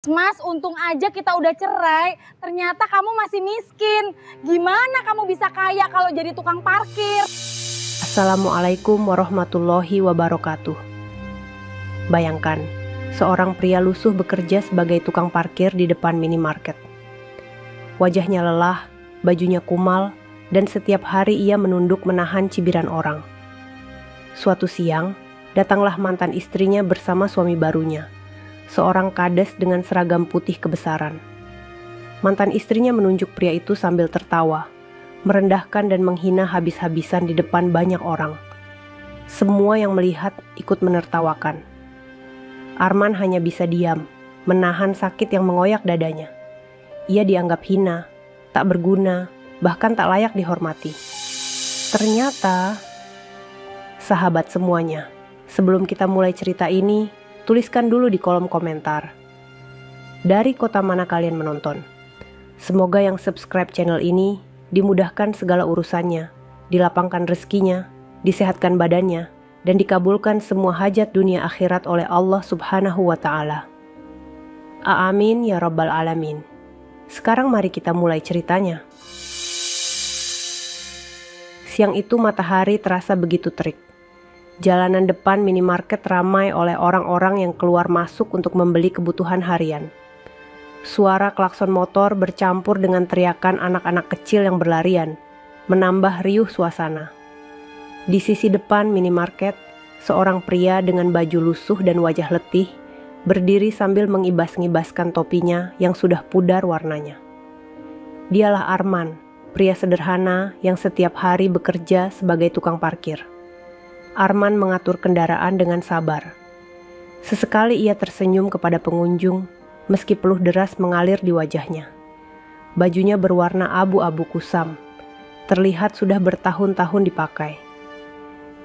Mas, untung aja kita udah cerai, ternyata kamu masih miskin. Gimana kamu bisa kaya kalau jadi tukang parkir? Assalamualaikum warahmatullahi wabarakatuh. Bayangkan, seorang pria lusuh bekerja sebagai tukang parkir di depan minimarket. Wajahnya lelah, bajunya kumal, dan setiap hari ia menunduk menahan cibiran orang. Suatu siang, datanglah mantan istrinya bersama suami barunya, seorang kades dengan seragam putih kebesaran. Mantan istrinya menunjuk pria itu sambil tertawa, merendahkan dan menghina habis-habisan di depan banyak orang. Semua yang melihat ikut menertawakan. Arman hanya bisa diam, menahan sakit yang mengoyak dadanya. Ia dianggap hina, tak berguna, bahkan tak layak dihormati. Ternyata, sahabat semuanya, sebelum kita mulai cerita ini, tuliskan dulu di kolom komentar, dari kota mana kalian menonton. Semoga yang subscribe channel ini dimudahkan segala urusannya, dilapangkan rezekinya, disehatkan badannya, dan dikabulkan semua hajat dunia akhirat oleh Allah Subhanahu wa Ta'ala. Amin ya Rabbal Alamin. Sekarang mari kita mulai ceritanya. Siang itu matahari terasa begitu terik. Jalanan depan minimarket ramai oleh orang-orang yang keluar masuk untuk membeli kebutuhan harian. Suara klakson motor bercampur dengan teriakan anak-anak kecil yang berlarian, menambah riuh suasana. Di sisi depan minimarket, seorang pria dengan baju lusuh dan wajah letih berdiri sambil mengibas-ngibaskan topinya yang sudah pudar warnanya. Dialah Arman, pria sederhana yang setiap hari bekerja sebagai tukang parkir. Arman mengatur kendaraan dengan sabar. Sesekali ia tersenyum kepada pengunjung, meski peluh deras mengalir di wajahnya. Bajunya berwarna abu-abu kusam, terlihat sudah bertahun-tahun dipakai.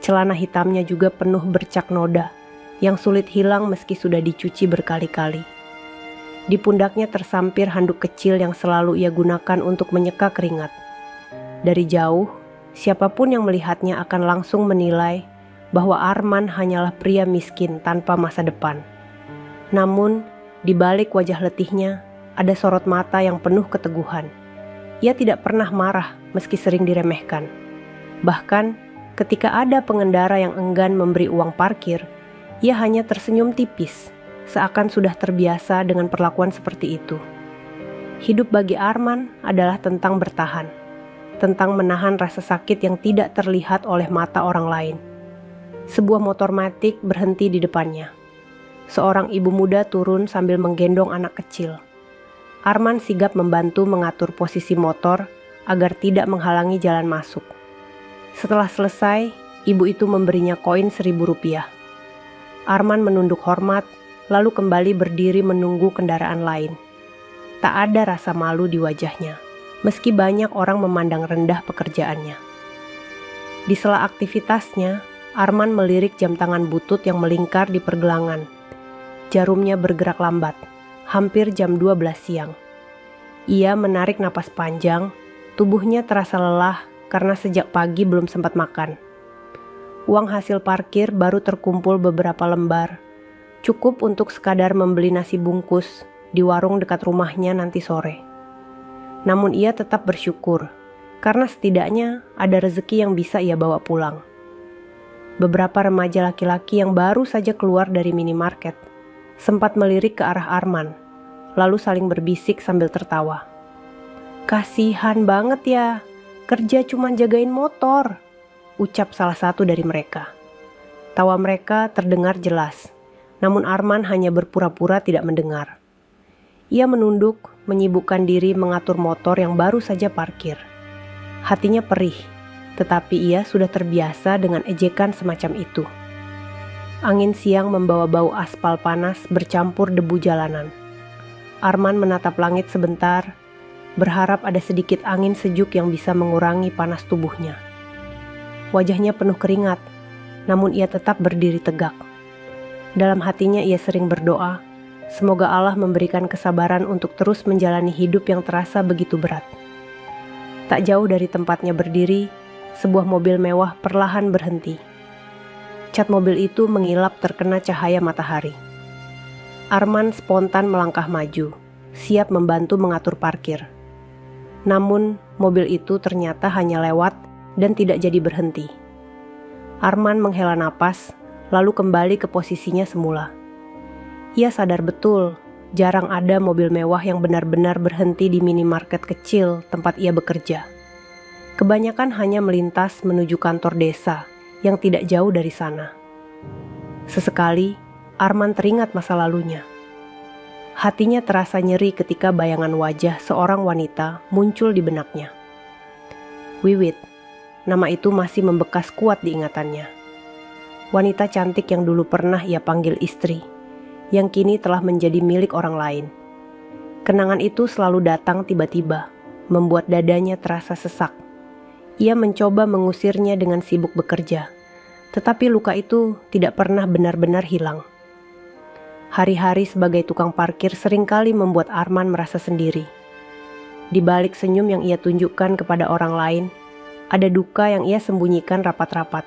Celana hitamnya juga penuh bercak noda, yang sulit hilang meski sudah dicuci berkali-kali. Di pundaknya tersampir handuk kecil yang selalu ia gunakan untuk menyeka keringat. Dari jauh, siapapun yang melihatnya akan langsung menilai bahwa Arman hanyalah pria miskin tanpa masa depan. Namun, di balik wajah letihnya, ada sorot mata yang penuh keteguhan. Ia tidak pernah marah meski sering diremehkan. Bahkan, ketika ada pengendara yang enggan memberi uang parkir, ia hanya tersenyum tipis, seakan sudah terbiasa dengan perlakuan seperti itu. Hidup bagi Arman adalah tentang bertahan, tentang menahan rasa sakit yang tidak terlihat oleh mata orang lain. Sebuah motor matic berhenti di depannya. Seorang ibu muda turun sambil menggendong anak kecil. Arman sigap membantu mengatur posisi motor agar tidak menghalangi jalan masuk. Setelah selesai, ibu itu memberinya koin Rp1.000. Arman menunduk hormat, lalu kembali berdiri menunggu kendaraan lain. Tak ada rasa malu di wajahnya, meski banyak orang memandang rendah pekerjaannya. Di sela aktivitasnya, Arman melirik jam tangan butut yang melingkar di pergelangan. Jarumnya bergerak lambat, hampir jam 12 siang. Ia menarik napas panjang, tubuhnya terasa lelah karena sejak pagi belum sempat makan. Uang hasil parkir baru terkumpul beberapa lembar, cukup untuk sekadar membeli nasi bungkus di warung dekat rumahnya nanti sore. Namun ia tetap bersyukur, karena setidaknya ada rezeki yang bisa ia bawa pulang. Beberapa remaja laki-laki yang baru saja keluar dari minimarket sempat melirik ke arah Arman, lalu saling berbisik sambil tertawa. "Kasihan banget ya, kerja cuma jagain motor," ucap salah satu dari mereka. Tawa mereka terdengar jelas, namun Arman hanya berpura-pura tidak mendengar. Ia menunduk, menyibukkan diri mengatur motor yang baru saja parkir. Hatinya perih, tetapi ia sudah terbiasa dengan ejekan semacam itu. Angin siang membawa bau aspal panas bercampur debu jalanan. Arman menatap langit sebentar, berharap ada sedikit angin sejuk yang bisa mengurangi panas tubuhnya. Wajahnya penuh keringat, namun ia tetap berdiri tegak. Dalam hatinya ia sering berdoa, semoga Allah memberikan kesabaran untuk terus menjalani hidup yang terasa begitu berat. Tak jauh dari tempatnya berdiri, sebuah mobil mewah perlahan berhenti. Cat mobil itu mengilap terkena cahaya matahari. Arman spontan melangkah maju, siap membantu mengatur parkir. Namun, mobil itu ternyata hanya lewat dan tidak jadi berhenti. Arman menghela napas, lalu kembali ke posisinya semula. Ia sadar betul, jarang ada mobil mewah yang benar-benar berhenti di minimarket kecil tempat ia bekerja. Kebanyakan hanya melintas menuju kantor desa yang tidak jauh dari sana. Sesekali, Arman teringat masa lalunya. Hatinya terasa nyeri ketika bayangan wajah seorang wanita muncul di benaknya. Wiwit, nama itu masih membekas kuat di ingatannya. Wanita cantik yang dulu pernah ia panggil istri, yang kini telah menjadi milik orang lain. Kenangan itu selalu datang tiba-tiba, membuat dadanya terasa sesak. Ia mencoba mengusirnya dengan sibuk bekerja, tetapi luka itu tidak pernah benar-benar hilang. Hari-hari sebagai tukang parkir seringkali membuat Arman merasa sendiri. Di balik senyum yang ia tunjukkan kepada orang lain, ada duka yang ia sembunyikan rapat-rapat.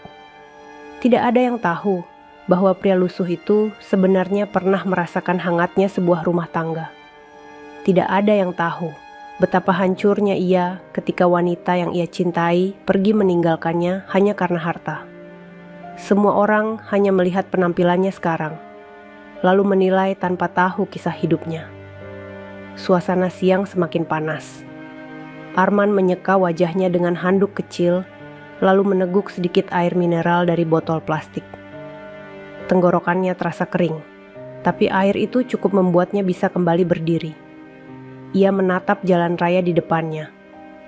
Tidak ada yang tahu bahwa pria lusuh itu sebenarnya pernah merasakan hangatnya sebuah rumah tangga. Tidak ada yang tahu betapa hancurnya ia ketika wanita yang ia cintai pergi meninggalkannya hanya karena harta. Semua orang hanya melihat penampilannya sekarang, lalu menilai tanpa tahu kisah hidupnya. Suasana siang semakin panas. Arman menyeka wajahnya dengan handuk kecil, lalu meneguk sedikit air mineral dari botol plastik. Tenggorokannya terasa kering, tapi air itu cukup membuatnya bisa kembali berdiri. Ia menatap jalan raya di depannya,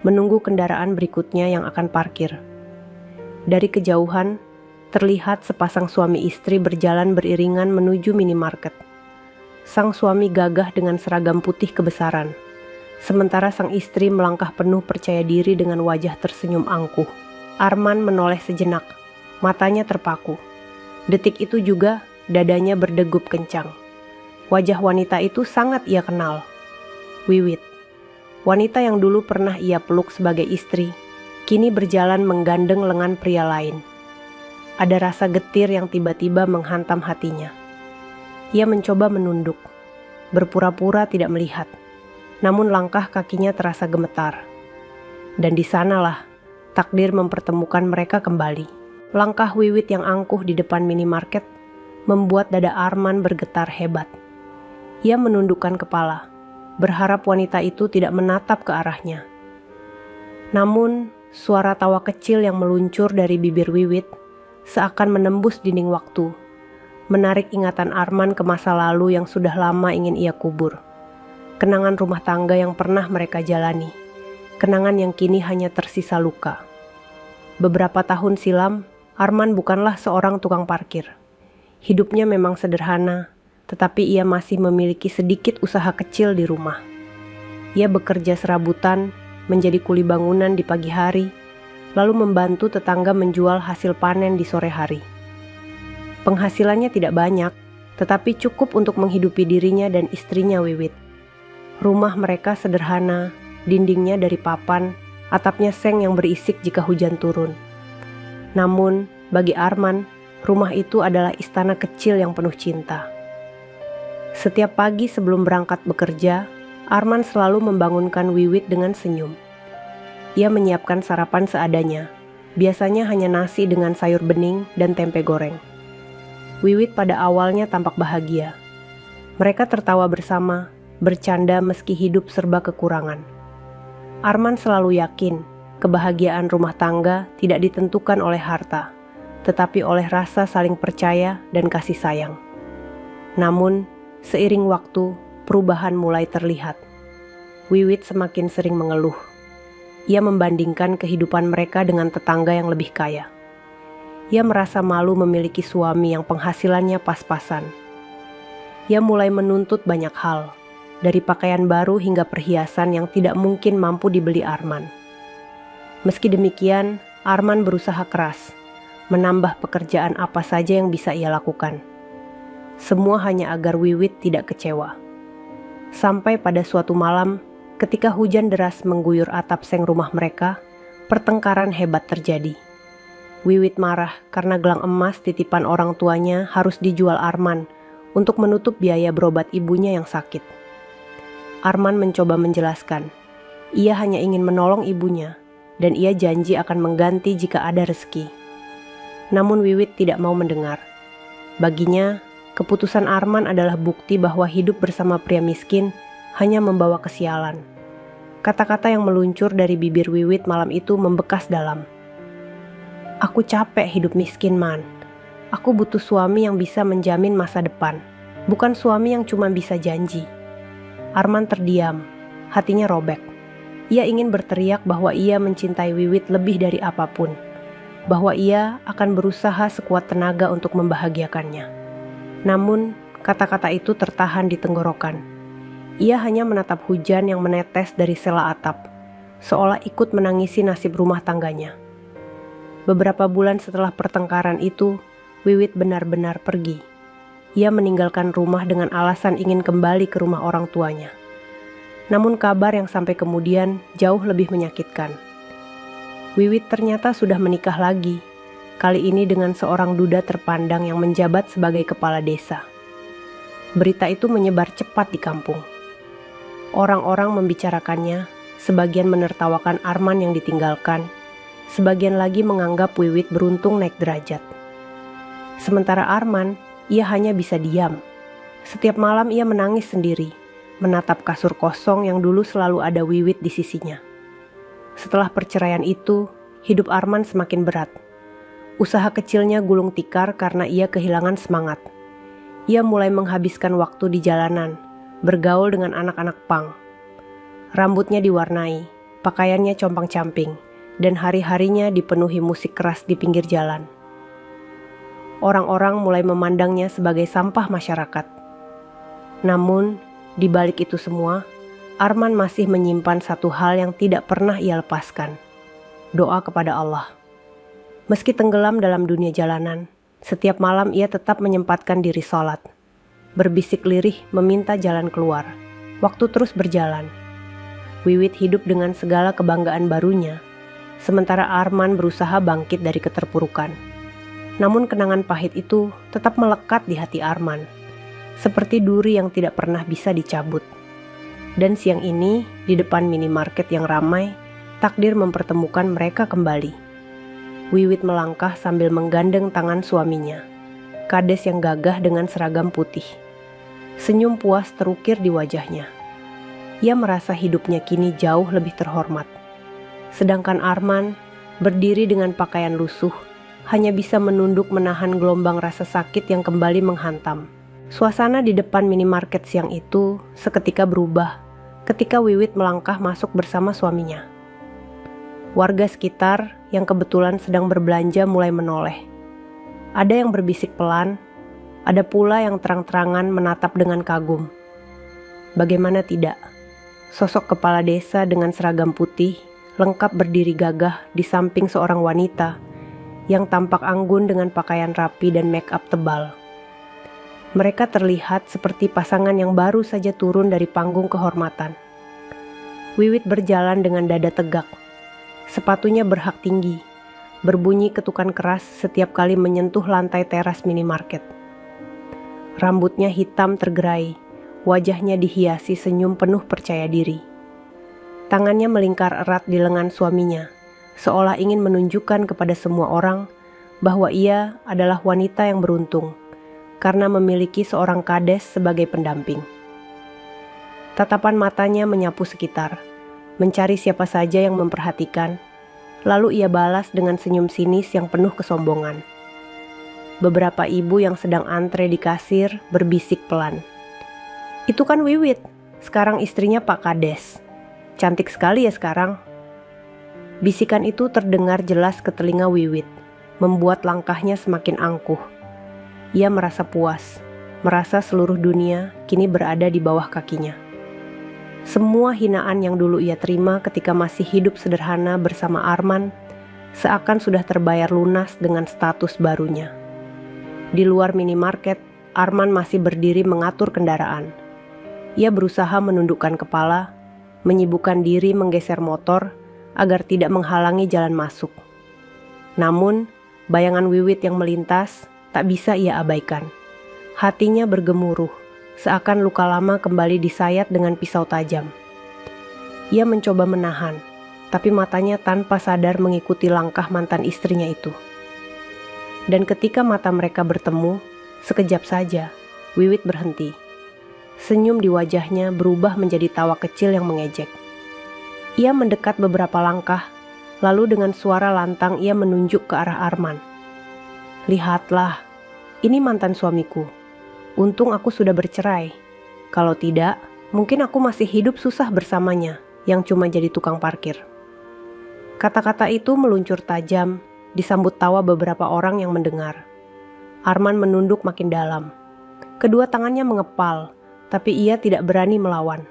menunggu kendaraan berikutnya yang akan parkir. Dari kejauhan, terlihat sepasang suami istri berjalan beriringan menuju minimarket. Sang suami gagah dengan seragam putih kebesaran, sementara sang istri melangkah penuh percaya diri dengan wajah tersenyum angkuh. Arman menoleh sejenak, matanya terpaku. Detik itu juga dadanya berdegup kencang. Wajah wanita itu sangat ia kenal. Wiwit, wanita yang dulu pernah ia peluk sebagai istri, kini berjalan menggandeng lengan pria lain. Ada rasa getir yang tiba-tiba menghantam hatinya. Ia mencoba menunduk, berpura-pura tidak melihat. Namun langkah kakinya terasa gemetar. Dan di sanalah takdir mempertemukan mereka kembali. Langkah Wiwit yang angkuh di depan minimarket membuat dada Arman bergetar hebat. Ia menundukkan kepala, berharap wanita itu tidak menatap ke arahnya. Namun, suara tawa kecil yang meluncur dari bibir Wiwit seakan menembus dinding waktu, menarik ingatan Arman ke masa lalu yang sudah lama ingin ia kubur. Kenangan rumah tangga yang pernah mereka jalani, kenangan yang kini hanya tersisa luka. Beberapa tahun silam, Arman bukanlah seorang tukang parkir. Hidupnya memang sederhana, tetapi ia masih memiliki sedikit usaha kecil di rumah. Ia bekerja serabutan, menjadi kuli bangunan di pagi hari, lalu membantu tetangga menjual hasil panen di sore hari. Penghasilannya tidak banyak, tetapi cukup untuk menghidupi dirinya dan istrinya Wiwit. Rumah mereka sederhana, dindingnya dari papan, atapnya seng yang berisik jika hujan turun. Namun, bagi Arman, rumah itu adalah istana kecil yang penuh cinta. Setiap pagi sebelum berangkat bekerja, Arman selalu membangunkan Wiwit dengan senyum. Ia menyiapkan sarapan seadanya, biasanya hanya nasi dengan sayur bening dan tempe goreng. Wiwit pada awalnya tampak bahagia. Mereka tertawa bersama, bercanda meski hidup serba kekurangan. Arman selalu yakin, kebahagiaan rumah tangga tidak ditentukan oleh harta, tetapi oleh rasa saling percaya dan kasih sayang. Namun, seiring waktu, perubahan mulai terlihat. Wiwit semakin sering mengeluh. Ia membandingkan kehidupan mereka dengan tetangga yang lebih kaya. Ia merasa malu memiliki suami yang penghasilannya pas-pasan. Ia mulai menuntut banyak hal, dari pakaian baru hingga perhiasan yang tidak mungkin mampu dibeli Arman. Meski demikian, Arman berusaha keras, menambah pekerjaan apa saja yang bisa ia lakukan. Semua hanya agar Wiwit tidak kecewa. Sampai pada suatu malam, ketika hujan deras mengguyur atap seng rumah mereka, pertengkaran hebat terjadi. Wiwit marah karena gelang emas titipan orang tuanya harus dijual Arman untuk menutup biaya berobat ibunya yang sakit. Arman mencoba menjelaskan, ia hanya ingin menolong ibunya dan ia janji akan mengganti jika ada rezeki. Namun Wiwit tidak mau mendengar. Baginya, keputusan Arman adalah bukti bahwa hidup bersama pria miskin hanya membawa kesialan. Kata-kata yang meluncur dari bibir Wiwit malam itu membekas dalam. Aku capek hidup miskin, Man. Aku butuh suami yang bisa menjamin masa depan, bukan suami yang cuma bisa janji. Arman terdiam, hatinya robek. Ia ingin berteriak bahwa ia mencintai Wiwit lebih dari apapun, bahwa ia akan berusaha sekuat tenaga untuk membahagiakannya. Namun, kata-kata itu tertahan di tenggorokan. Ia hanya menatap hujan yang menetes dari sela atap, seolah ikut menangisi nasib rumah tangganya. Beberapa bulan setelah pertengkaran itu, Wiwit benar-benar pergi. Ia meninggalkan rumah dengan alasan ingin kembali ke rumah orang tuanya. Namun kabar yang sampai kemudian jauh lebih menyakitkan. Wiwit ternyata sudah menikah lagi, kali ini dengan seorang duda terpandang yang menjabat sebagai kepala desa. Berita itu menyebar cepat di kampung. Orang-orang membicarakannya, sebagian menertawakan Arman yang ditinggalkan, sebagian lagi menganggap Wiwit beruntung naik derajat. Sementara Arman, ia hanya bisa diam. Setiap malam ia menangis sendiri, menatap kasur kosong yang dulu selalu ada Wiwit di sisinya. Setelah perceraian itu, hidup Arman semakin berat. Usaha kecilnya gulung tikar karena ia kehilangan semangat. Ia mulai menghabiskan waktu di jalanan, bergaul dengan anak-anak pang. Rambutnya diwarnai, pakaiannya compang-camping, dan hari-harinya dipenuhi musik keras di pinggir jalan. Orang-orang mulai memandangnya sebagai sampah masyarakat. Namun, di balik itu semua, Arman masih menyimpan satu hal yang tidak pernah ia lepaskan. Doa kepada Allah. Meski tenggelam dalam dunia jalanan, setiap malam ia tetap menyempatkan diri sholat. Berbisik lirih meminta jalan keluar. Waktu terus berjalan. Wiwit hidup dengan segala kebanggaan barunya, sementara Arman berusaha bangkit dari keterpurukan. Namun kenangan pahit itu tetap melekat di hati Arman, seperti duri yang tidak pernah bisa dicabut. Dan siang ini, di depan minimarket yang ramai, takdir mempertemukan mereka kembali. Wiwit melangkah sambil menggandeng tangan suaminya, kades yang gagah dengan seragam putih. Senyum puas terukir di wajahnya. Ia merasa hidupnya kini jauh lebih terhormat. Sedangkan Arman, berdiri dengan pakaian lusuh, hanya bisa menunduk menahan gelombang rasa sakit yang kembali menghantam. Suasana di depan minimarket siang itu seketika berubah ketika Wiwit melangkah masuk bersama suaminya. Warga sekitar yang kebetulan sedang berbelanja mulai menoleh. Ada yang berbisik pelan, ada pula yang terang-terangan menatap dengan kagum. Bagaimana tidak, sosok kepala desa dengan seragam putih lengkap berdiri gagah di samping seorang wanita yang tampak anggun dengan pakaian rapi dan make up tebal. Mereka terlihat seperti pasangan yang baru saja turun dari panggung kehormatan. Wiwit berjalan dengan dada tegak. Sepatunya berhak tinggi, berbunyi ketukan keras setiap kali menyentuh lantai teras minimarket. Rambutnya hitam tergerai, wajahnya dihiasi senyum penuh percaya diri. Tangannya melingkar erat di lengan suaminya, seolah ingin menunjukkan kepada semua orang bahwa ia adalah wanita yang beruntung karena memiliki seorang kades sebagai pendamping. Tatapan matanya menyapu sekitar, mencari siapa saja yang memperhatikan, lalu ia balas dengan senyum sinis yang penuh kesombongan. Beberapa ibu yang sedang antre di kasir berbisik pelan. Itu kan Wiwit, sekarang istrinya Pak Kades. Cantik sekali ya sekarang. Bisikan itu terdengar jelas ke telinga Wiwit, membuat langkahnya semakin angkuh. Ia merasa puas, merasa seluruh dunia kini berada di bawah kakinya. Semua hinaan yang dulu ia terima ketika masih hidup sederhana bersama Arman seakan sudah terbayar lunas dengan status barunya. Di luar minimarket, Arman masih berdiri mengatur kendaraan. Ia berusaha menundukkan kepala, menyibukkan diri menggeser motor agar tidak menghalangi jalan masuk. Namun, bayangan Wiwit yang melintas tak bisa ia abaikan. Hatinya bergemuruh, seakan luka lama kembali disayat dengan pisau tajam. Ia mencoba menahan, tapi matanya tanpa sadar mengikuti langkah mantan istrinya itu. Dan ketika mata mereka bertemu, sekejap saja, Wiwit berhenti. Senyum di wajahnya berubah menjadi tawa kecil yang mengejek. Ia mendekat beberapa langkah, lalu dengan suara lantang ia menunjuk ke arah Arman. "Lihatlah, ini mantan suamiku. Untung aku sudah bercerai. Kalau tidak, mungkin aku masih hidup susah bersamanya, yang cuma jadi tukang parkir." Kata-kata itu meluncur tajam, disambut tawa beberapa orang yang mendengar. Arman menunduk makin dalam. Kedua tangannya mengepal, tapi ia tidak berani melawan.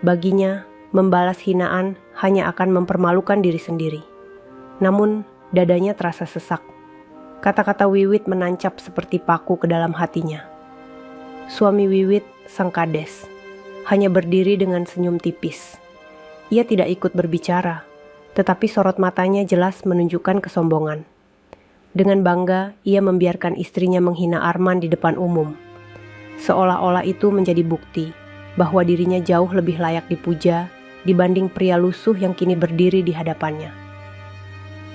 Baginya, membalas hinaan hanya akan mempermalukan diri sendiri. Namun, dadanya terasa sesak. Kata-kata Wiwit menancap seperti paku ke dalam hatinya. Suami Wiwit, sang kades, hanya berdiri dengan senyum tipis. Ia tidak ikut berbicara, tetapi sorot matanya jelas menunjukkan kesombongan. Dengan bangga, ia membiarkan istrinya menghina Arman di depan umum. Seolah-olah itu menjadi bukti bahwa dirinya jauh lebih layak dipuja dibanding pria lusuh yang kini berdiri di hadapannya.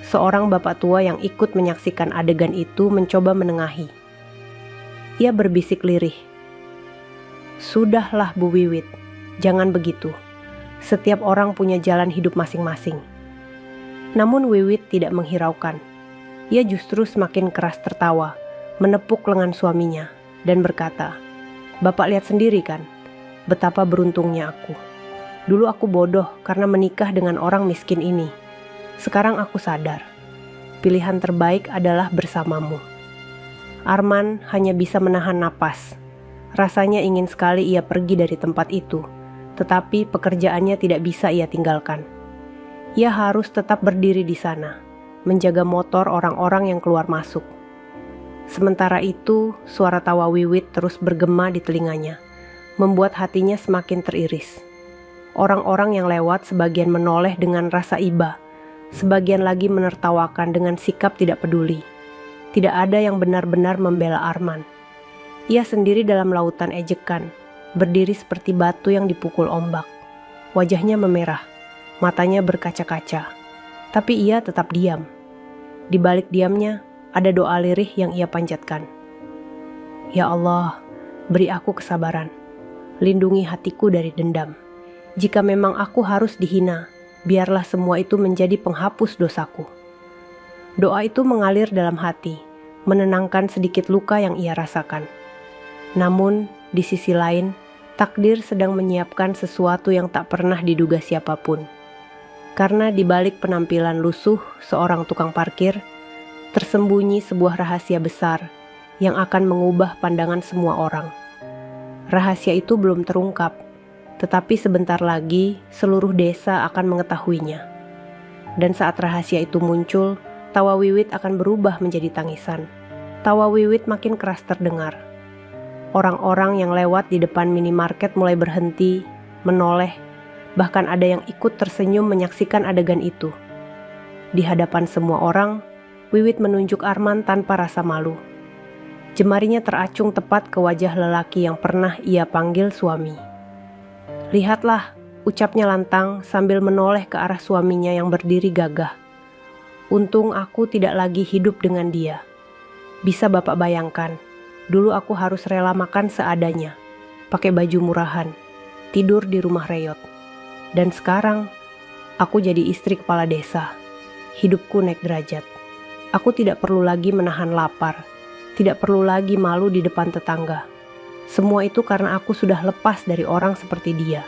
Seorang bapak tua yang ikut menyaksikan adegan itu mencoba menengahi. Ia berbisik lirih. "Sudahlah Bu Wiwit, jangan begitu. Setiap orang punya jalan hidup masing-masing." Namun Wiwit tidak menghiraukan. Ia justru semakin keras tertawa, menepuk lengan suaminya, dan berkata, "Bapak lihat sendiri kan, betapa beruntungnya aku. Dulu aku bodoh karena menikah dengan orang miskin ini. Sekarang aku sadar, pilihan terbaik adalah bersamamu." Arman hanya bisa menahan napas. Rasanya ingin sekali ia pergi dari tempat itu, tetapi pekerjaannya tidak bisa ia tinggalkan. Ia harus tetap berdiri di sana, menjaga motor orang-orang yang keluar masuk. Sementara itu, suara tawa Wiwit terus bergema di telinganya, membuat hatinya semakin teriris. Orang-orang yang lewat sebagian menoleh dengan rasa iba, sebagian lagi menertawakan dengan sikap tidak peduli. Tidak ada yang benar-benar membela Arman. Ia sendiri dalam lautan ejekan, berdiri seperti batu yang dipukul ombak. Wajahnya memerah, matanya berkaca-kaca, tapi ia tetap diam. Di balik diamnya, ada doa lirih yang ia panjatkan. "Ya Allah, beri aku kesabaran. Lindungi hatiku dari dendam. Jika memang aku harus dihina, biarlah semua itu menjadi penghapus dosaku." Doa itu mengalir dalam hati, menenangkan sedikit luka yang ia rasakan. Namun, di sisi lain, takdir sedang menyiapkan sesuatu yang tak pernah diduga siapapun. Karena di balik penampilan lusuh seorang tukang parkir, tersembunyi sebuah rahasia besar yang akan mengubah pandangan semua orang. Rahasia itu belum terungkap, tetapi sebentar lagi seluruh desa akan mengetahuinya. Dan saat rahasia itu muncul, tawa Wiwit akan berubah menjadi tangisan. Tawa Wiwit makin keras terdengar. Orang-orang yang lewat di depan minimarket mulai berhenti, menoleh, bahkan ada yang ikut tersenyum menyaksikan adegan itu. Di hadapan semua orang, Wiwit menunjuk Arman tanpa rasa malu. Jemarinya teracung tepat ke wajah lelaki yang pernah ia panggil suami. "Lihatlah," ucapnya lantang sambil menoleh ke arah suaminya yang berdiri gagah. "Untung aku tidak lagi hidup dengan dia. Bisa Bapak bayangkan, dulu aku harus rela makan seadanya, pakai baju murahan, tidur di rumah reyot. Dan sekarang, aku jadi istri kepala desa. Hidupku naik derajat. Aku tidak perlu lagi menahan lapar, tidak perlu lagi malu di depan tetangga. Semua itu karena aku sudah lepas dari orang seperti dia."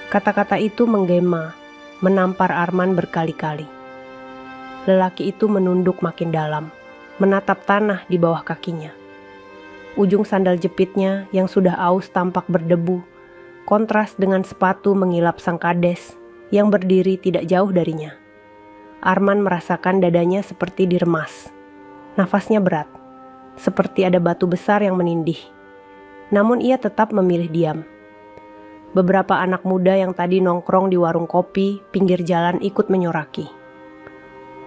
Kata-kata itu menggema, menampar Arman berkali-kali. Lelaki itu menunduk makin dalam, menatap tanah di bawah kakinya. Ujung sandal jepitnya yang sudah aus tampak berdebu, kontras dengan sepatu mengilap sang kades yang berdiri tidak jauh darinya. Arman merasakan dadanya seperti diremas. Nafasnya berat, seperti ada batu besar yang menindih. Namun ia tetap memilih diam. Beberapa anak muda yang tadi nongkrong di warung kopi pinggir jalan ikut menyoraki.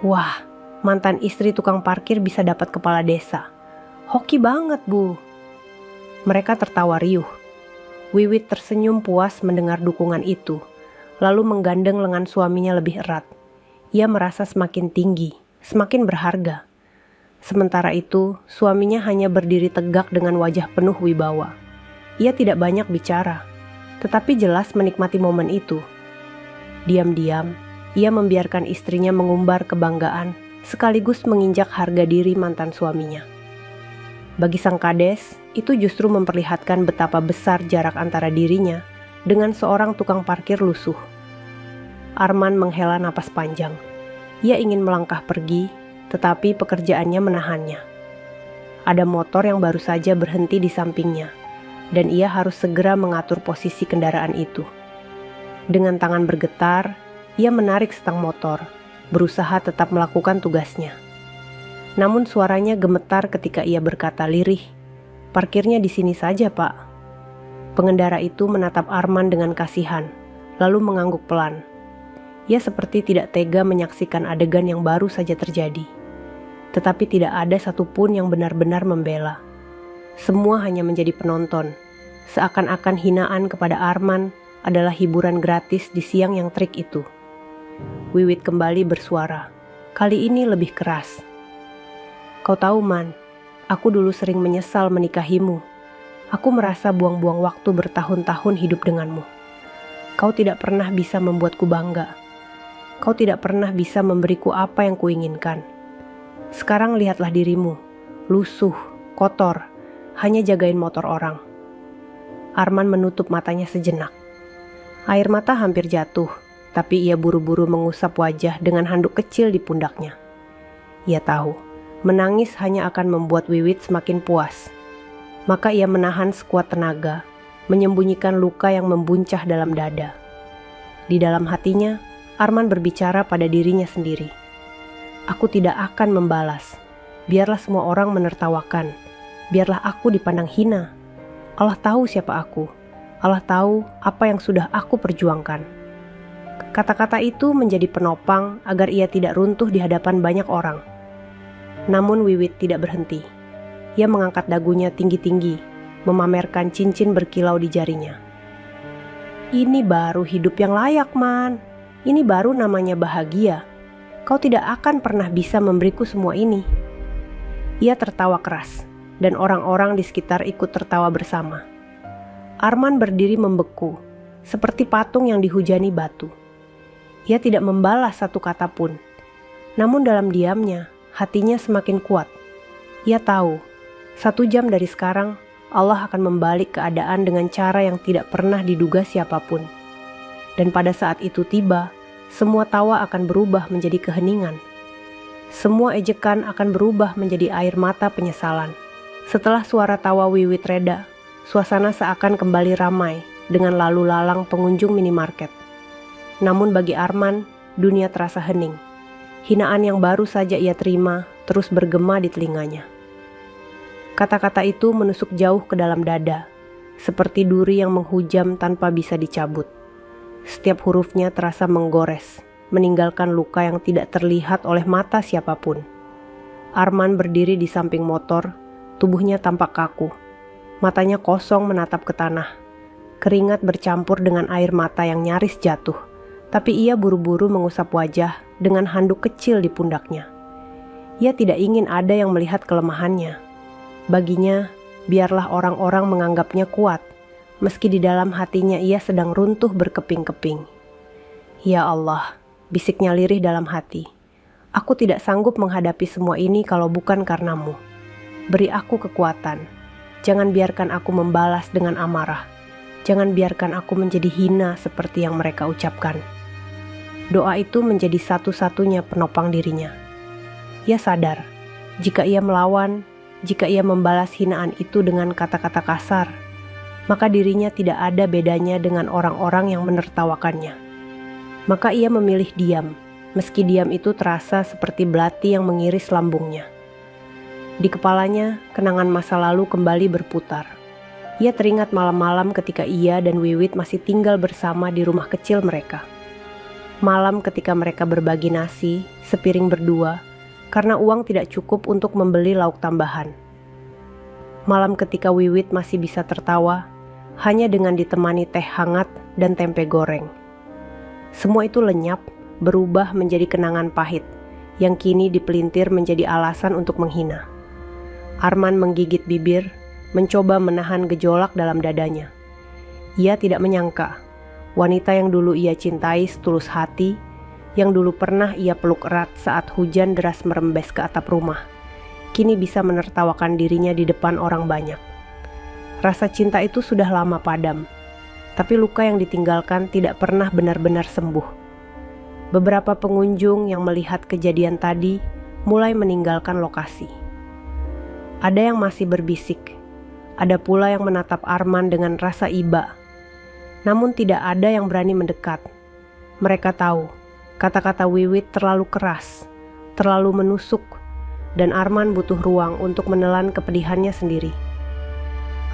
"Wah, mantan istri tukang parkir bisa dapat kepala desa. Hoki banget, Bu." Mereka tertawa riuh. Wiwit tersenyum puas mendengar dukungan itu, lalu menggandeng lengan suaminya lebih erat. Ia merasa semakin tinggi, semakin berharga. Sementara itu, suaminya hanya berdiri tegak dengan wajah penuh wibawa. Ia tidak banyak bicara, tetapi jelas menikmati momen itu. Diam-diam, ia membiarkan istrinya mengumbar kebanggaan, sekaligus menginjak harga diri mantan suaminya. Bagi sang kades, itu justru memperlihatkan betapa besar jarak antara dirinya dengan seorang tukang parkir lusuh. Arman menghela napas panjang. Ia ingin melangkah pergi, tetapi pekerjaannya menahannya. Ada motor yang baru saja berhenti di sampingnya, dan ia harus segera mengatur posisi kendaraan itu. Dengan tangan bergetar, ia menarik stang motor, berusaha tetap melakukan tugasnya. Namun suaranya gemetar ketika ia berkata lirih, "Parkirnya di sini saja, Pak." Pengendara itu menatap Arman dengan kasihan, lalu mengangguk pelan. Ia seperti tidak tega menyaksikan adegan yang baru saja terjadi. Tetapi tidak ada satupun yang benar-benar membela. Semua hanya menjadi penonton, seakan-akan hinaan kepada Arman adalah hiburan gratis di siang yang terik itu. Wiwit kembali bersuara, kali ini lebih keras. "Kau tahu, Man, aku dulu sering menyesal menikahimu. Aku merasa buang-buang waktu bertahun-tahun hidup denganmu. Kau tidak pernah bisa membuatku bangga. Kau tidak pernah bisa memberiku apa yang kuinginkan. Sekarang lihatlah dirimu, lusuh, kotor, hanya jagain motor orang." Arman menutup matanya sejenak. Air mata hampir jatuh, tapi ia buru-buru mengusap wajah dengan handuk kecil di pundaknya. Ia tahu, menangis hanya akan membuat Wiwit semakin puas. Maka ia menahan sekuat tenaga, menyembunyikan luka yang membuncah dalam dada. Di dalam hatinya, Arman berbicara pada dirinya sendiri. "Aku tidak akan membalas. Biarlah semua orang menertawakan. Biarlah aku dipandang hina. Allah tahu siapa aku. Allah tahu apa yang sudah aku perjuangkan." Kata-kata itu menjadi penopang agar ia tidak runtuh di hadapan banyak orang. Namun Wiwit tidak berhenti. Ia mengangkat dagunya tinggi-tinggi, memamerkan cincin berkilau di jarinya. "Ini baru hidup yang layak, Man. Ini baru namanya bahagia. Kau tidak akan pernah bisa memberiku semua ini." Ia tertawa keras, dan orang-orang di sekitar ikut tertawa bersama. Arman berdiri membeku, seperti patung yang dihujani batu. Ia tidak membalas satu kata pun. Namun dalam diamnya, hatinya semakin kuat. Ia tahu, 1 jam dari sekarang, Allah akan membalik keadaan dengan cara yang tidak pernah diduga siapapun. Dan pada saat itu tiba, semua tawa akan berubah menjadi keheningan. Semua ejekan akan berubah menjadi air mata penyesalan. Setelah suara tawa Wiwit reda, suasana seakan kembali ramai dengan lalu lalang pengunjung minimarket. Namun bagi Arman, dunia terasa hening. Hinaan yang baru saja ia terima terus bergema di telinganya. Kata-kata itu menusuk jauh ke dalam dada, seperti duri yang menghujam tanpa bisa dicabut. Setiap hurufnya terasa menggores, meninggalkan luka yang tidak terlihat oleh mata siapapun. Arman berdiri di samping motor, tubuhnya tampak kaku. Matanya kosong menatap ke tanah. Keringat bercampur dengan air mata yang nyaris jatuh, tapi ia buru-buru mengusap wajah dengan handuk kecil di pundaknya. Ia tidak ingin ada yang melihat kelemahannya. Baginya, biarlah orang-orang menganggapnya kuat, meski di dalam hatinya ia sedang runtuh berkeping-keping. "Ya Allah," bisiknya lirih dalam hati. "Aku tidak sanggup menghadapi semua ini kalau bukan karenamu. Beri aku kekuatan. Jangan biarkan aku membalas dengan amarah. Jangan biarkan aku menjadi hina seperti yang mereka ucapkan." Doa itu menjadi satu-satunya penopang dirinya. Ia sadar, jika ia melawan, jika ia membalas hinaan itu dengan kata-kata kasar, maka dirinya tidak ada bedanya dengan orang-orang yang menertawakannya. Maka ia memilih diam, meski diam itu terasa seperti belati yang mengiris lambungnya. Di kepalanya, kenangan masa lalu kembali berputar. Ia teringat malam-malam ketika ia dan Wiwit masih tinggal bersama di rumah kecil mereka. Malam ketika mereka berbagi nasi, sepiring berdua, karena uang tidak cukup untuk membeli lauk tambahan. Malam ketika Wiwit masih bisa tertawa, hanya dengan ditemani teh hangat dan tempe goreng. Semua itu lenyap, berubah menjadi kenangan pahit, yang kini dipelintir menjadi alasan untuk menghina. Arman menggigit bibir, mencoba menahan gejolak dalam dadanya. Ia tidak menyangka, wanita yang dulu ia cintai setulus hati, yang dulu pernah ia peluk erat saat hujan deras merembes ke atap rumah, kini bisa menertawakan dirinya di depan orang banyak. Rasa cinta itu sudah lama padam, tapi luka yang ditinggalkan tidak pernah benar-benar sembuh. Beberapa pengunjung yang melihat kejadian tadi mulai meninggalkan lokasi. Ada yang masih berbisik, ada pula yang menatap Arman dengan rasa iba. Namun tidak ada yang berani mendekat. Mereka tahu, kata-kata Wiwit terlalu keras, terlalu menusuk, dan Arman butuh ruang untuk menelan kepedihannya sendiri.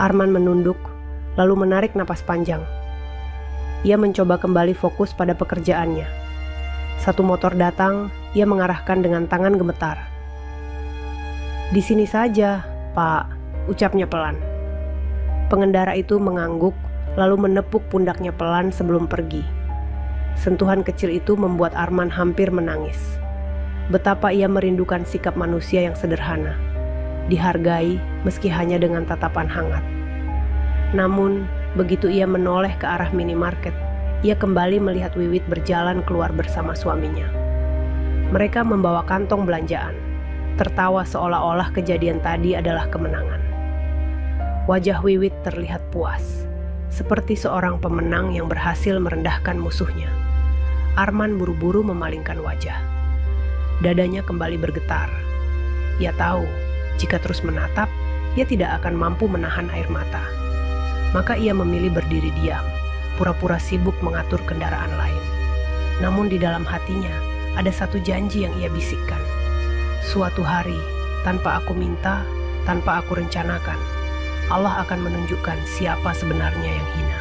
Arman menunduk, lalu menarik napas panjang. Ia mencoba kembali fokus pada pekerjaannya. Satu motor datang, ia mengarahkan dengan tangan gemetar. "Di sini saja, Pak," ucapnya pelan. Pengendara itu mengangguk, lalu menepuk pundaknya pelan sebelum pergi. Sentuhan kecil itu membuat Arman hampir menangis. Betapa ia merindukan sikap manusia yang sederhana, dihargai meski hanya dengan tatapan hangat. Namun, begitu ia menoleh ke arah minimarket, ia kembali melihat Wiwit berjalan keluar bersama suaminya. Mereka membawa kantong belanjaan, tertawa seolah-olah kejadian tadi adalah kemenangan. Wajah Wiwit terlihat puas, seperti seorang pemenang yang berhasil merendahkan musuhnya. Arman buru-buru memalingkan wajah. Dadanya kembali bergetar. Ia tahu, jika terus menatap, ia tidak akan mampu menahan air mata. Maka ia memilih berdiri diam, pura-pura sibuk mengatur kendaraan lain. Namun di dalam hatinya, ada satu janji yang ia bisikkan. Suatu hari, tanpa aku minta, tanpa aku rencanakan, Allah akan menunjukkan siapa sebenarnya yang hina.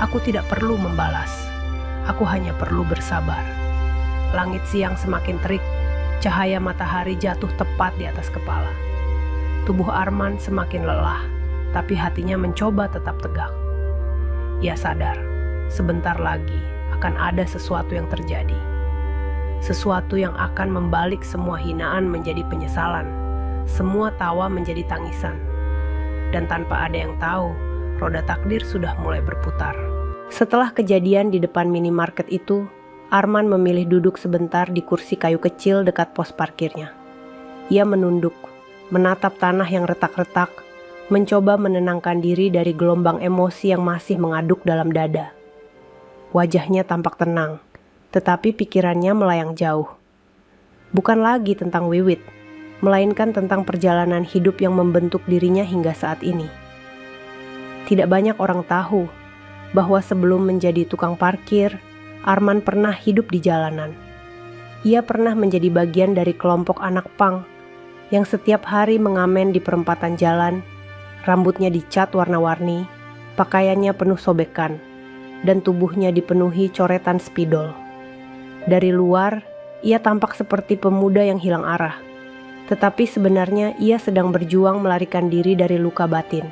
Aku tidak perlu membalas, aku hanya perlu bersabar. Langit siang semakin terik, cahaya matahari jatuh tepat di atas kepala. Tubuh Arman semakin lelah, tapi hatinya mencoba tetap tegak. Ia sadar, sebentar lagi akan ada sesuatu yang terjadi. Sesuatu yang akan membalik semua hinaan menjadi penyesalan, semua tawa menjadi tangisan. Dan tanpa ada yang tahu, roda takdir sudah mulai berputar. Setelah kejadian di depan minimarket itu, Arman memilih duduk sebentar di kursi kayu kecil dekat pos parkirnya. Ia menunduk, menatap tanah yang retak-retak, mencoba menenangkan diri dari gelombang emosi yang masih mengaduk dalam dada. Wajahnya tampak tenang, tetapi pikirannya melayang jauh. Bukan lagi tentang Wiwit, melainkan tentang perjalanan hidup yang membentuk dirinya hingga saat ini. Tidak banyak orang tahu bahwa sebelum menjadi tukang parkir, Arman pernah hidup di jalanan. Ia pernah menjadi bagian dari kelompok anak pang yang setiap hari mengamen di perempatan jalan. Rambutnya dicat warna-warni, pakaiannya penuh sobekan, dan tubuhnya dipenuhi coretan spidol. Dari luar, ia tampak seperti pemuda yang hilang arah. Tetapi sebenarnya ia sedang berjuang melarikan diri dari luka batin.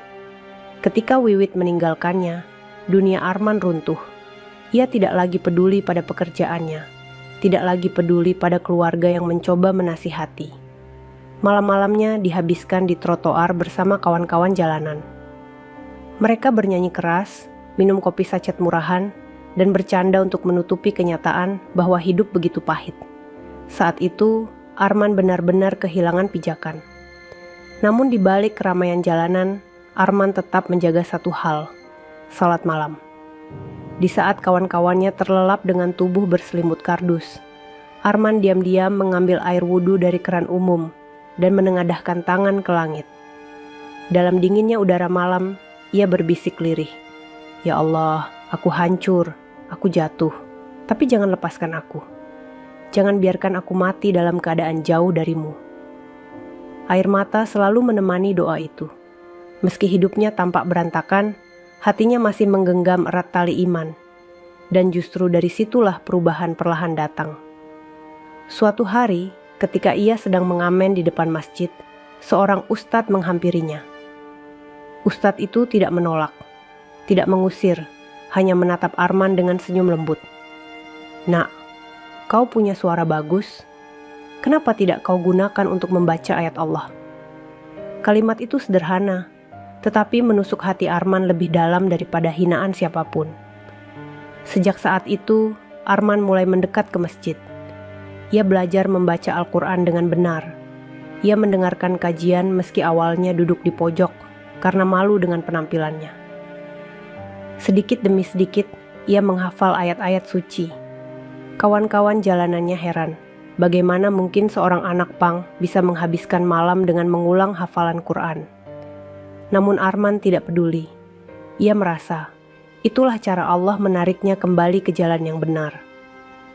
Ketika Wiwit meninggalkannya, dunia Arman runtuh. Ia tidak lagi peduli pada pekerjaannya, tidak lagi peduli pada keluarga yang mencoba menasihati. Malam-malamnya dihabiskan di trotoar bersama kawan-kawan jalanan. Mereka bernyanyi keras, minum kopi sachet murahan, dan bercanda untuk menutupi kenyataan bahwa hidup begitu pahit. Saat itu, Arman benar-benar kehilangan pijakan. Namun di balik keramaian jalanan, Arman tetap menjaga satu hal, salat malam. Di saat kawan-kawannya terlelap dengan tubuh berselimut kardus, Arman diam-diam mengambil air wudhu dari keran umum dan menengadahkan tangan ke langit. Dalam dinginnya udara malam, ia berbisik lirih, "Ya Allah, aku hancur, aku jatuh, tapi jangan lepaskan aku. Jangan biarkan aku mati dalam keadaan jauh darimu." Air mata selalu menemani doa itu. Meski hidupnya tampak berantakan, hatinya masih menggenggam erat tali iman. Dan justru dari situlah perubahan perlahan datang. Suatu hari, ketika ia sedang mengamen di depan masjid, seorang ustadz menghampirinya. Ustadz itu tidak menolak, tidak mengusir, hanya menatap Arman dengan senyum lembut. "Nak, kau punya suara bagus. Kenapa tidak kau gunakan untuk membaca ayat Allah?" Kalimat itu sederhana, tetapi menusuk hati Arman lebih dalam daripada hinaan siapapun. Sejak saat itu, Arman mulai mendekat ke masjid. Ia belajar membaca Al-Quran dengan benar. Ia mendengarkan kajian meski awalnya duduk di pojok karena malu dengan penampilannya. Sedikit demi sedikit, ia menghafal ayat-ayat suci. Kawan-kawan jalanannya heran, bagaimana mungkin seorang anak pang bisa menghabiskan malam dengan mengulang hafalan Quran. Namun Arman tidak peduli. Ia merasa, itulah cara Allah menariknya kembali ke jalan yang benar.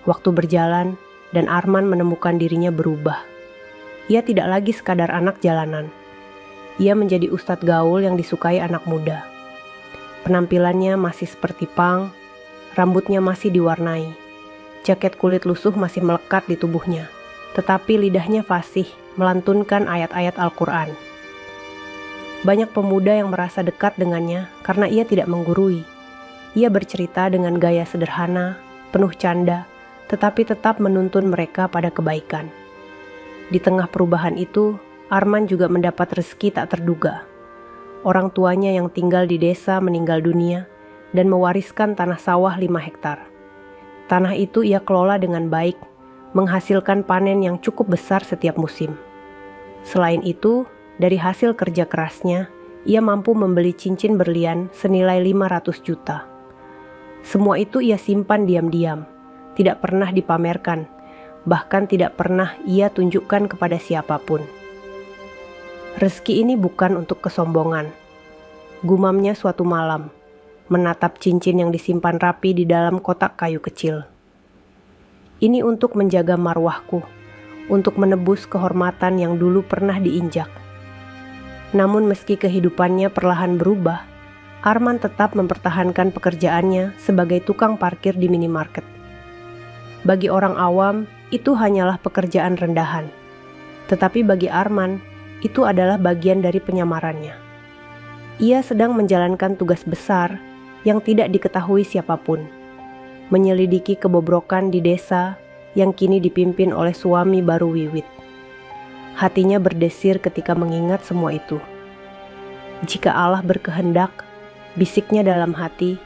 Waktu berjalan, dan Arman menemukan dirinya berubah. Ia tidak lagi sekadar anak jalanan. Ia menjadi ustadz gaul yang disukai anak muda. Penampilannya masih seperti pang, rambutnya masih diwarnai, jaket kulit lusuh masih melekat di tubuhnya, tetapi lidahnya fasih melantunkan ayat-ayat Al-Quran. Banyak pemuda yang merasa dekat dengannya karena ia tidak menggurui. Ia bercerita dengan gaya sederhana, penuh canda, tetapi tetap menuntun mereka pada kebaikan. Di tengah perubahan itu, Arman juga mendapat rezeki tak terduga. Orang tuanya yang tinggal di desa meninggal dunia dan mewariskan tanah sawah 5 hektar. Tanah itu ia kelola dengan baik, menghasilkan panen yang cukup besar setiap musim. Selain itu, dari hasil kerja kerasnya, ia mampu membeli cincin berlian senilai 500 juta. Semua itu ia simpan diam-diam, tidak pernah dipamerkan, bahkan tidak pernah ia tunjukkan kepada siapapun. Rezeki ini bukan untuk kesombongan. Gumamnya suatu malam, menatap cincin yang disimpan rapi di dalam kotak kayu kecil. Ini untuk menjaga marwahku, untuk menebus kehormatan yang dulu pernah diinjak. Namun meski kehidupannya perlahan berubah, Arman tetap mempertahankan pekerjaannya sebagai tukang parkir di minimarket. Bagi orang awam, itu hanyalah pekerjaan rendahan. Tetapi bagi Arman, itu adalah bagian dari penyamarannya. Ia sedang menjalankan tugas besar yang tidak diketahui siapapun. Menyelidiki kebobrokan di desa yang kini dipimpin oleh suami baru Wiwit. Hatinya berdesir ketika mengingat semua itu. Jika Allah berkehendak, bisiknya dalam hati,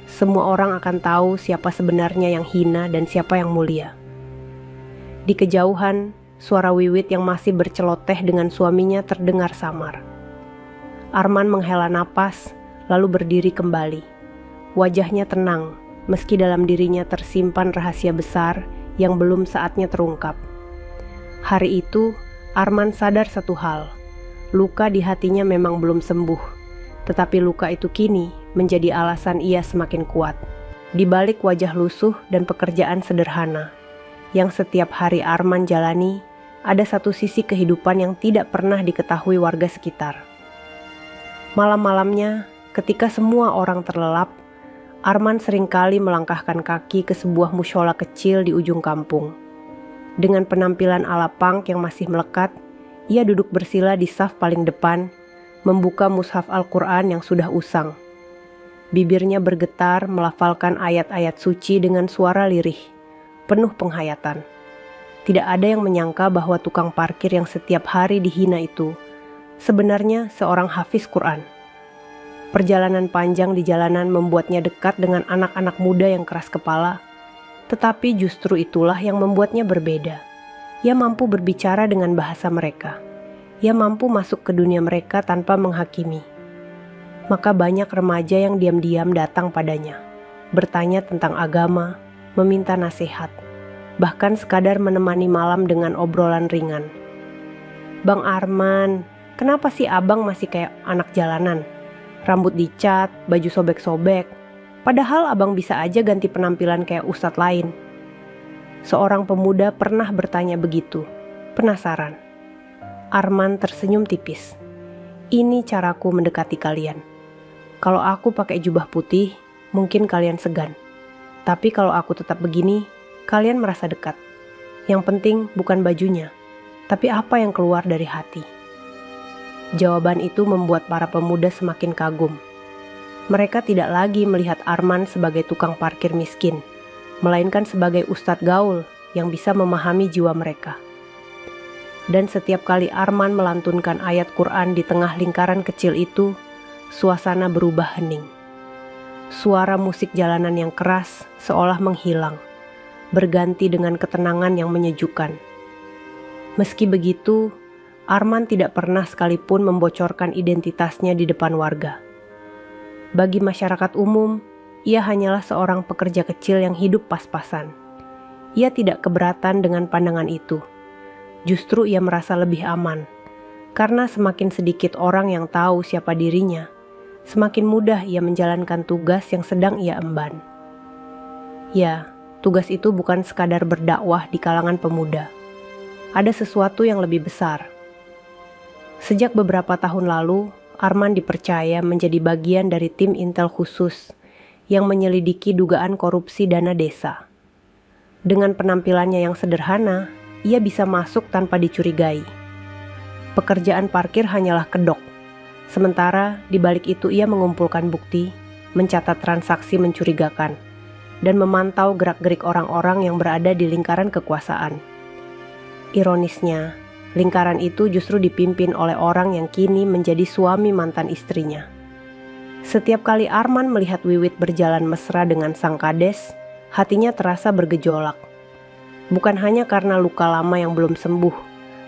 semua orang akan tahu siapa sebenarnya yang hina dan siapa yang mulia. Di kejauhan, suara Wiwit yang masih berceloteh dengan suaminya terdengar samar. Arman menghela napas, lalu berdiri kembali. Wajahnya tenang, meski dalam dirinya tersimpan rahasia besar yang belum saatnya terungkap. Hari itu, Arman sadar satu hal. Luka di hatinya memang belum sembuh, tetapi luka itu kini menjadi alasan ia semakin kuat. Di balik wajah lusuh dan pekerjaan sederhana yang setiap hari Arman jalani, ada satu sisi kehidupan yang tidak pernah diketahui warga sekitar. Malam-malamnya, ketika semua orang terlelap, Arman seringkali melangkahkan kaki ke sebuah mushola kecil di ujung kampung. Dengan penampilan ala punk yang masih melekat, ia duduk bersila di saf paling depan, membuka mushaf Al-Quran yang sudah usang. Bibirnya bergetar melafalkan ayat-ayat suci dengan suara lirih, penuh penghayatan. Tidak ada yang menyangka bahwa tukang parkir yang setiap hari dihina itu sebenarnya seorang hafiz Quran. Perjalanan panjang di jalanan membuatnya dekat dengan anak-anak muda yang keras kepala, tetapi justru itulah yang membuatnya berbeda. Ia mampu berbicara dengan bahasa mereka. Ia mampu masuk ke dunia mereka tanpa menghakimi. Maka banyak remaja yang diam-diam datang padanya, bertanya tentang agama, meminta nasihat, bahkan sekadar menemani malam dengan obrolan ringan. "Bang Arman, kenapa sih abang masih kayak anak jalanan? Rambut dicat, baju sobek-sobek. Padahal abang bisa aja ganti penampilan kayak ustadz lain." Seorang pemuda pernah bertanya begitu, penasaran. Arman tersenyum tipis. "Ini caraku mendekati kalian. Kalau aku pakai jubah putih, mungkin kalian segan. Tapi kalau aku tetap begini, kalian merasa dekat. Yang penting bukan bajunya, tapi apa yang keluar dari hati." Jawaban itu membuat para pemuda semakin kagum. Mereka tidak lagi melihat Arman sebagai tukang parkir miskin, melainkan sebagai ustadz gaul yang bisa memahami jiwa mereka. Dan setiap kali Arman melantunkan ayat Quran di tengah lingkaran kecil itu, suasana berubah hening. Suara musik jalanan yang keras seolah menghilang, berganti dengan ketenangan yang menyejukkan. Meski begitu, Arman tidak pernah sekalipun membocorkan identitasnya di depan warga. Bagi masyarakat umum, ia hanyalah seorang pekerja kecil yang hidup pas-pasan. Ia tidak keberatan dengan pandangan itu. Justru ia merasa lebih aman, karena semakin sedikit orang yang tahu siapa dirinya, semakin mudah ia menjalankan tugas yang sedang ia emban. Ya, tugas itu bukan sekadar berdakwah di kalangan pemuda. Ada sesuatu yang lebih besar. Sejak beberapa tahun lalu, Arman dipercaya menjadi bagian dari tim intel khusus yang menyelidiki dugaan korupsi dana desa. Dengan penampilannya yang sederhana, ia bisa masuk tanpa dicurigai. Pekerjaan parkir hanyalah kedok. Sementara di balik itu ia mengumpulkan bukti, mencatat transaksi mencurigakan, dan memantau gerak-gerik orang-orang yang berada di lingkaran kekuasaan. Ironisnya, lingkaran itu justru dipimpin oleh orang yang kini menjadi suami mantan istrinya. Setiap kali Arman melihat Wiwit berjalan mesra dengan sang kades, hatinya terasa bergejolak. Bukan hanya karena luka lama yang belum sembuh,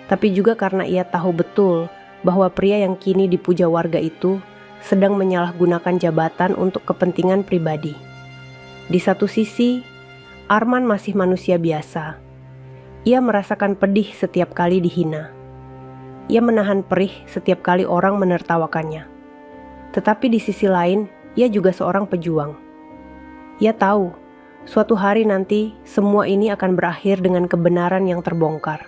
tapi juga karena ia tahu betul bahwa pria yang kini dipuja warga itu sedang menyalahgunakan jabatan untuk kepentingan pribadi. Di satu sisi, Arman masih manusia biasa. Ia merasakan pedih setiap kali dihina. Ia menahan perih setiap kali orang menertawakannya. Tetapi di sisi lain, ia juga seorang pejuang. Ia tahu, suatu hari nanti semua ini akan berakhir dengan kebenaran yang terbongkar.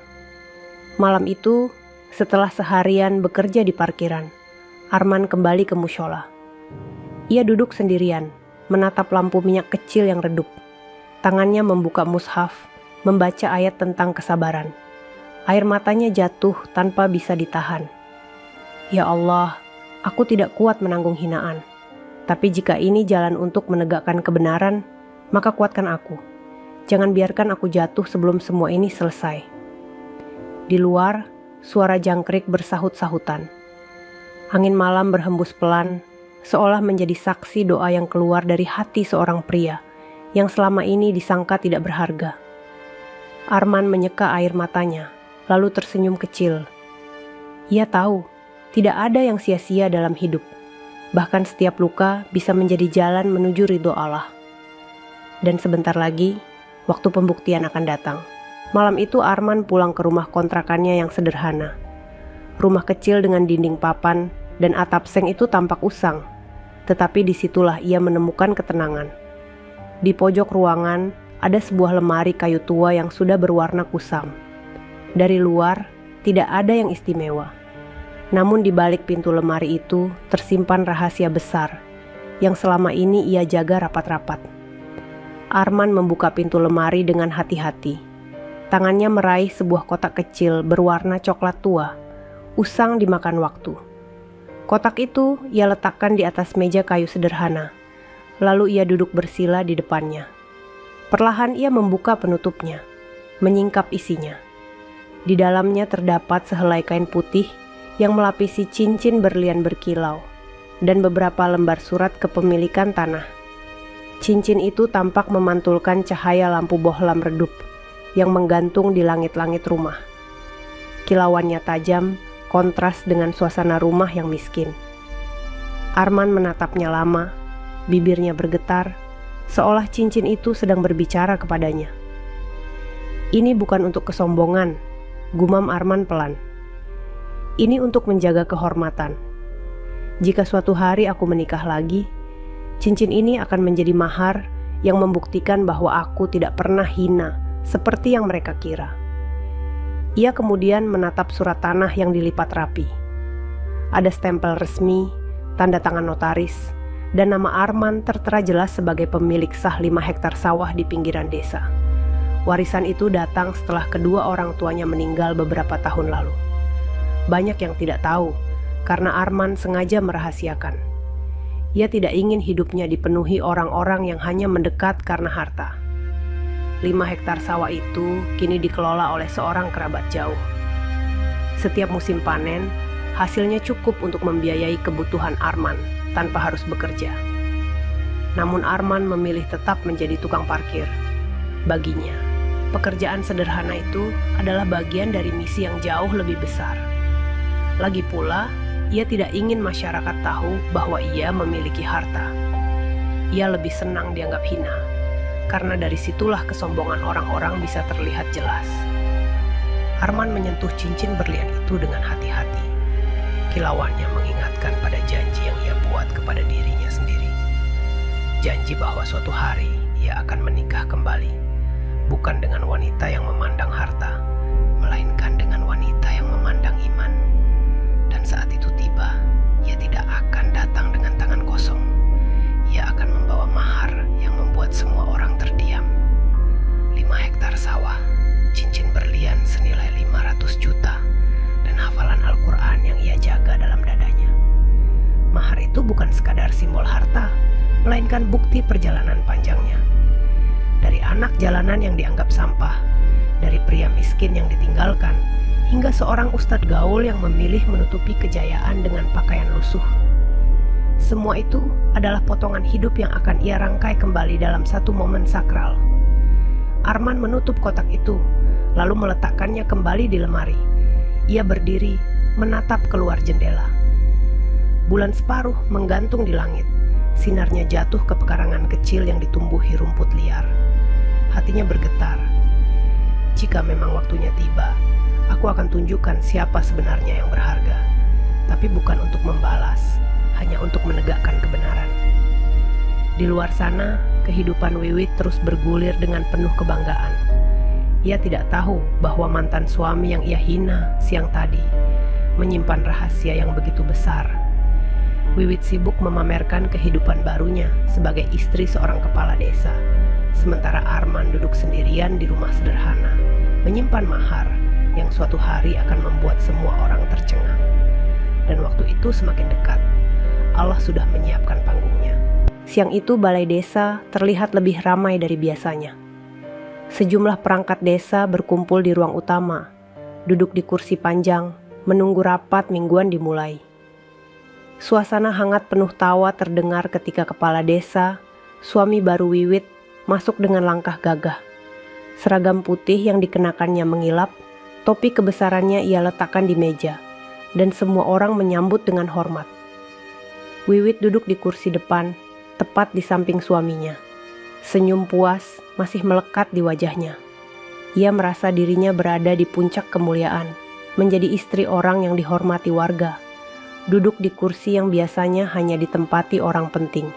Malam itu, setelah seharian bekerja di parkiran, Arman kembali ke mushola. Ia duduk sendirian, menatap lampu minyak kecil yang redup. Tangannya membuka mushaf, membaca ayat tentang kesabaran. Air matanya jatuh tanpa bisa ditahan. Ya Allah, aku tidak kuat menanggung hinaan. Tapi jika ini jalan untuk menegakkan kebenaran, maka kuatkan aku. Jangan biarkan aku jatuh sebelum semua ini selesai. Di luar, suara jangkrik bersahut-sahutan. Angin malam berhembus pelan, seolah menjadi saksi doa yang keluar dari hati seorang pria yang selama ini disangka tidak berharga. Arman menyeka air matanya, lalu tersenyum kecil. Ia tahu, tidak ada yang sia-sia dalam hidup. Bahkan setiap luka bisa menjadi jalan menuju ridho Allah. Dan sebentar lagi, waktu pembuktian akan datang. Malam itu Arman pulang ke rumah kontrakannya yang sederhana. Rumah kecil dengan dinding papan dan atap seng itu tampak usang. Tetapi disitulah ia menemukan ketenangan. Di pojok ruangan, ada sebuah lemari kayu tua yang sudah berwarna kusam. Dari luar, tidak ada yang istimewa. Namun di balik pintu lemari itu tersimpan rahasia besar yang selama ini ia jaga rapat-rapat. Arman membuka pintu lemari dengan hati-hati. Tangannya meraih sebuah kotak kecil berwarna coklat tua, usang dimakan waktu. Kotak itu ia letakkan di atas meja kayu sederhana. Lalu ia duduk bersila di depannya. Perlahan ia membuka penutupnya, menyingkap isinya. Di dalamnya terdapat sehelai kain putih yang melapisi cincin berlian berkilau dan beberapa lembar surat kepemilikan tanah. Cincin itu tampak memantulkan cahaya lampu bohlam redup yang menggantung di langit-langit rumah. Kilauannya tajam, kontras dengan suasana rumah yang miskin. Arman menatapnya lama, bibirnya bergetar, seolah cincin itu sedang berbicara kepadanya. Ini bukan untuk kesombongan, gumam Arman pelan. Ini untuk menjaga kehormatan. Jika suatu hari aku menikah lagi, cincin ini akan menjadi mahar yang membuktikan bahwa aku tidak pernah hina seperti yang mereka kira. Ia kemudian menatap surat tanah yang dilipat rapi. Ada stempel resmi, tanda tangan notaris, dan nama Arman tertera jelas sebagai pemilik sah 5 hektar sawah di pinggiran desa. Warisan itu datang setelah kedua orang tuanya meninggal beberapa tahun lalu. Banyak yang tidak tahu, karena Arman sengaja merahasiakan. Ia tidak ingin hidupnya dipenuhi orang-orang yang hanya mendekat karena harta. 5 hektar sawah itu kini dikelola oleh seorang kerabat jauh. Setiap musim panen, hasilnya cukup untuk membiayai kebutuhan Arman tanpa harus bekerja. Namun Arman memilih tetap menjadi tukang parkir. Baginya, pekerjaan sederhana itu adalah bagian dari misi yang jauh lebih besar. Lagi pula, ia tidak ingin masyarakat tahu bahwa ia memiliki harta. Ia lebih senang dianggap hina, karena dari situlah kesombongan orang-orang bisa terlihat jelas. Arman menyentuh cincin berlian itu dengan hati-hati. Kilauannya mengingatkan pada janji yang ia buat kepada dirinya sendiri. Janji bahwa suatu hari ia akan menikah kembali, bukan dengan wanita yang memandang harta, melainkan dengan wanita yang memandang iman. Dan saat itu tiba, ia tidak akan datang dengan tangan kosong. Ia akan membawa mahar yang membuat semua orang terdiam. 5 hektar sawah, cincin berlian senilai 500 juta, dan hafalan Al-Quran yang ia jaga dalam dadanya. Mahar itu bukan sekadar simbol harta, melainkan bukti perjalanan panjangnya. Dari anak jalanan yang dianggap sampah, dari pria miskin yang ditinggalkan, hingga seorang ustadz gaul yang memilih menutupi kejayaan dengan pakaian lusuh. Semua itu adalah potongan hidup yang akan ia rangkai kembali dalam satu momen sakral. Arman menutup kotak itu, lalu meletakkannya kembali di lemari. Ia berdiri, menatap keluar jendela. Bulan separuh menggantung di langit. Sinarnya jatuh ke pekarangan kecil yang ditumbuhi rumput liar. Hatinya bergetar. Jika memang waktunya tiba, aku akan tunjukkan siapa sebenarnya yang berharga. Tapi bukan untuk membalas, hanya untuk menegakkan kebenaran. Di luar sana, kehidupan Wiwit terus bergulir dengan penuh kebanggaan. Ia tidak tahu bahwa mantan suami yang ia hina siang tadi menyimpan rahasia yang begitu besar. Wiwit sibuk memamerkan kehidupan barunya sebagai istri seorang kepala desa, sementara Arman duduk sendirian di rumah sederhana, menyimpan mahar yang suatu hari akan membuat semua orang tercengang. Dan waktu itu semakin dekat. Allah sudah menyiapkan panggungnya. Siang itu balai desa terlihat lebih ramai dari biasanya. Sejumlah perangkat desa berkumpul di ruang utama, duduk di kursi panjang, menunggu rapat mingguan dimulai. Suasana hangat penuh tawa terdengar ketika kepala desa, suami baru Wiwit, masuk dengan langkah gagah. Seragam putih yang dikenakannya mengilap, topi kebesarannya ia letakkan di meja, dan semua orang menyambut dengan hormat. Wiwit duduk di kursi depan, tepat di samping suaminya. Senyum puas masih melekat di wajahnya. Ia merasa dirinya berada di puncak kemuliaan, menjadi istri orang yang dihormati warga, duduk di kursi yang biasanya hanya ditempati orang penting.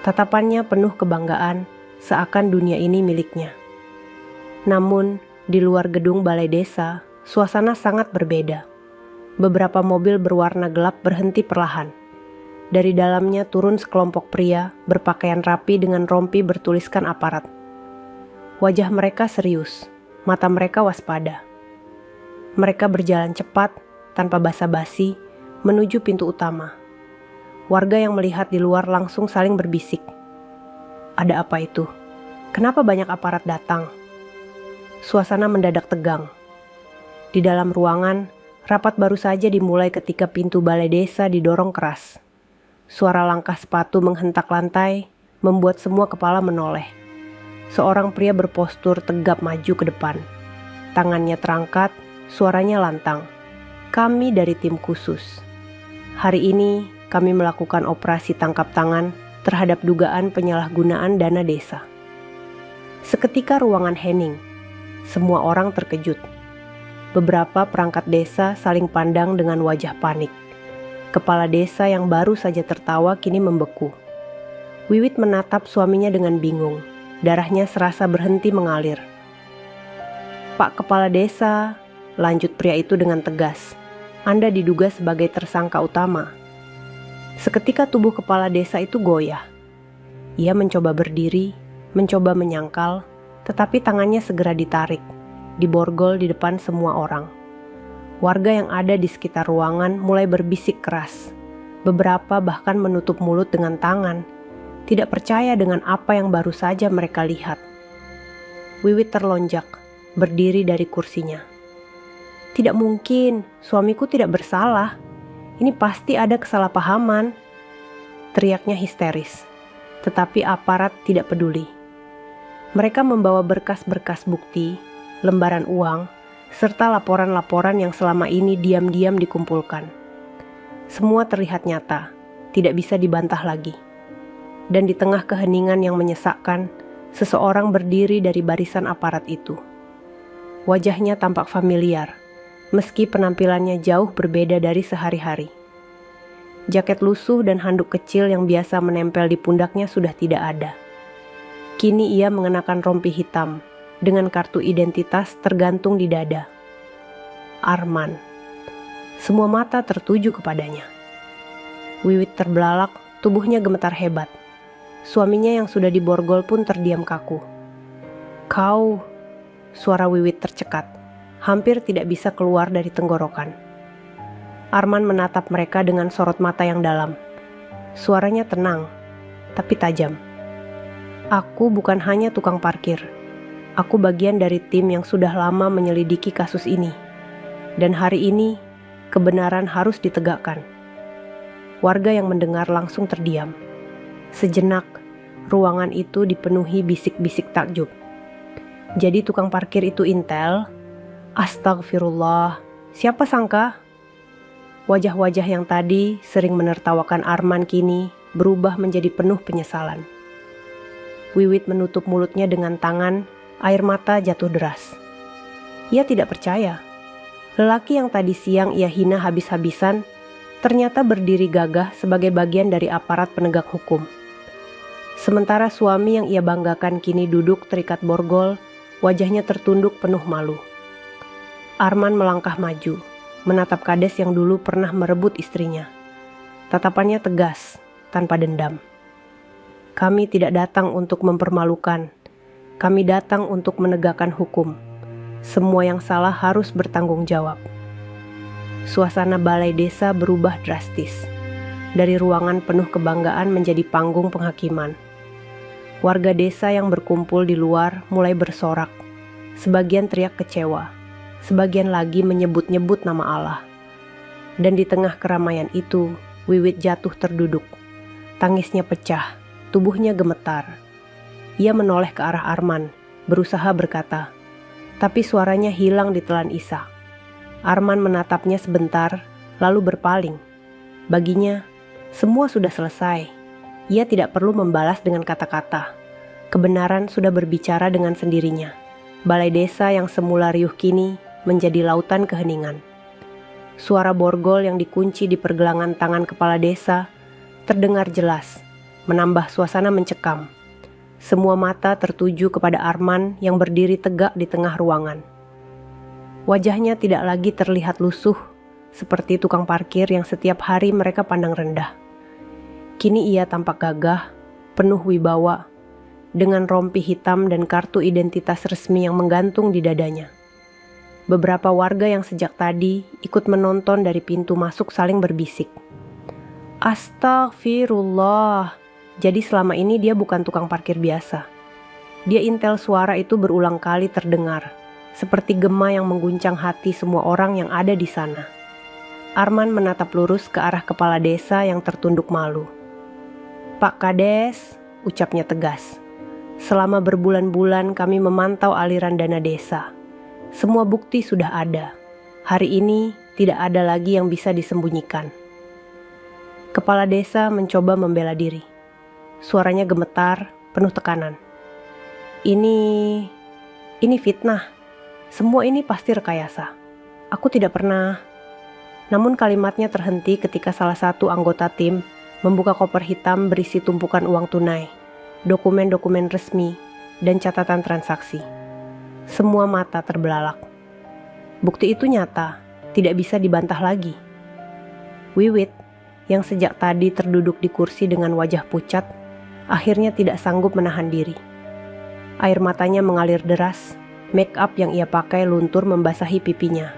Tatapannya penuh kebanggaan, seakan dunia ini miliknya. Namun, di luar gedung balai desa, suasana sangat berbeda. Beberapa mobil berwarna gelap berhenti perlahan. Dari dalamnya turun sekelompok pria berpakaian rapi dengan rompi bertuliskan aparat. Wajah mereka serius, mata mereka waspada. Mereka berjalan cepat, tanpa basa-basi, menuju pintu utama. Warga yang melihat di luar langsung saling berbisik. Ada apa itu? Kenapa banyak aparat datang? Suasana mendadak tegang. Di dalam ruangan, rapat baru saja dimulai ketika pintu balai desa didorong keras. Suara langkah sepatu menghentak lantai, membuat semua kepala menoleh. Seorang pria berpostur tegap maju ke depan. Tangannya terangkat, suaranya lantang. Kami dari tim khusus. Hari ini kami melakukan operasi tangkap tangan terhadap dugaan penyalahgunaan dana desa. Seketika ruangan hening. Semua orang terkejut. Beberapa perangkat desa saling pandang dengan wajah panik. Kepala desa yang baru saja tertawa kini membeku. Wiwit menatap suaminya dengan bingung. Darahnya serasa berhenti mengalir. Pak Kepala Desa, lanjut pria itu dengan tegas. Anda diduga sebagai tersangka utama. Seketika tubuh kepala desa itu goyah. Ia mencoba berdiri, mencoba menyangkal, tetapi tangannya segera ditarik, diborgol di depan semua orang. Warga yang ada di sekitar ruangan mulai berbisik keras. Beberapa bahkan menutup mulut dengan tangan, tidak percaya dengan apa yang baru saja mereka lihat. Wiwit terlonjak, berdiri dari kursinya. Tidak mungkin, suamiku tidak bersalah. Ini pasti ada kesalahpahaman. Teriaknya histeris, tetapi aparat tidak peduli. Mereka membawa berkas-berkas bukti, lembaran uang, serta laporan-laporan yang selama ini diam-diam dikumpulkan. Semua terlihat nyata, tidak bisa dibantah lagi. Dan di tengah keheningan yang menyesakkan, seseorang berdiri dari barisan aparat itu. Wajahnya tampak familiar, meski penampilannya jauh berbeda dari sehari-hari. Jaket lusuh dan handuk kecil yang biasa menempel di pundaknya sudah tidak ada. Kini ia mengenakan rompi hitam, dengan kartu identitas tergantung di dada. Arman. Semua mata tertuju kepadanya. Wiwit terbelalak, tubuhnya gemetar hebat. Suaminya yang sudah diborgol pun terdiam kaku. Kau, suara Wiwit tercekat, hampir tidak bisa keluar dari tenggorokan. Arman menatap mereka dengan sorot mata yang dalam. Suaranya tenang, tapi tajam. Aku bukan hanya tukang parkir. Aku bagian dari tim yang sudah lama menyelidiki kasus ini. Dan hari ini, kebenaran harus ditegakkan. Warga yang mendengar langsung terdiam. Sejenak, ruangan itu dipenuhi bisik-bisik takjub. Jadi tukang parkir itu intel? Astagfirullah, siapa sangka? Wajah-wajah yang tadi sering menertawakan Arman kini berubah menjadi penuh penyesalan. Wiwit menutup mulutnya dengan tangan, air mata jatuh deras. Ia tidak percaya. Lelaki yang tadi siang ia hina habis-habisan, ternyata berdiri gagah sebagai bagian dari aparat penegak hukum. Sementara suami yang ia banggakan kini duduk terikat borgol, wajahnya tertunduk penuh malu. Arman melangkah maju, menatap kades yang dulu pernah merebut istrinya. Tatapannya tegas, tanpa dendam. Kami tidak datang untuk mempermalukan. Kami datang untuk menegakkan hukum. Semua yang salah harus bertanggung jawab. Suasana balai desa berubah drastis. Dari ruangan penuh kebanggaan menjadi panggung penghakiman. Warga desa yang berkumpul di luar mulai bersorak. Sebagian teriak kecewa. Sebagian lagi menyebut-nyebut nama Allah. Dan di tengah keramaian itu, Wiwit jatuh terduduk. Tangisnya pecah, tubuhnya gemetar. Ia menoleh ke arah Arman, berusaha berkata, tapi suaranya hilang ditelan Isa. Arman menatapnya sebentar, lalu berpaling. Baginya, semua sudah selesai. Ia tidak perlu membalas dengan kata-kata. Kebenaran sudah berbicara dengan sendirinya. Balai desa yang semula riuh kini menjadi lautan keheningan. Suara borgol yang dikunci di pergelangan tangan kepala desa terdengar jelas, menambah suasana mencekam. Semua mata tertuju kepada Arman yang berdiri tegak di tengah ruangan. Wajahnya tidak lagi terlihat lusuh, seperti tukang parkir yang setiap hari mereka pandang rendah. Kini ia tampak gagah, penuh wibawa, dengan rompi hitam dan kartu identitas resmi yang menggantung di dadanya. Beberapa warga yang sejak tadi ikut menonton dari pintu masuk saling berbisik. Astagfirullah. Jadi selama ini dia bukan tukang parkir biasa. Dia intel suara itu berulang kali terdengar, seperti gema yang mengguncang hati semua orang yang ada di sana. Arman menatap lurus ke arah kepala desa yang tertunduk malu. Pak Kades, ucapnya tegas. Selama berbulan-bulan kami memantau aliran dana desa. Semua bukti sudah ada. Hari ini tidak ada lagi yang bisa disembunyikan. Kepala desa mencoba membela diri. Suaranya gemetar, penuh tekanan. Ini fitnah. Semua ini pasti rekayasa. Aku tidak pernah. Namun kalimatnya terhenti ketika salah satu anggota tim membuka koper hitam berisi tumpukan uang tunai, dokumen-dokumen resmi, dan catatan transaksi. Semua mata terbelalak. Bukti itu nyata, tidak bisa dibantah lagi. Wiwit, yang sejak tadi terduduk di kursi dengan wajah pucat, akhirnya tidak sanggup menahan diri. Air matanya mengalir deras, make up yang ia pakai luntur membasahi pipinya.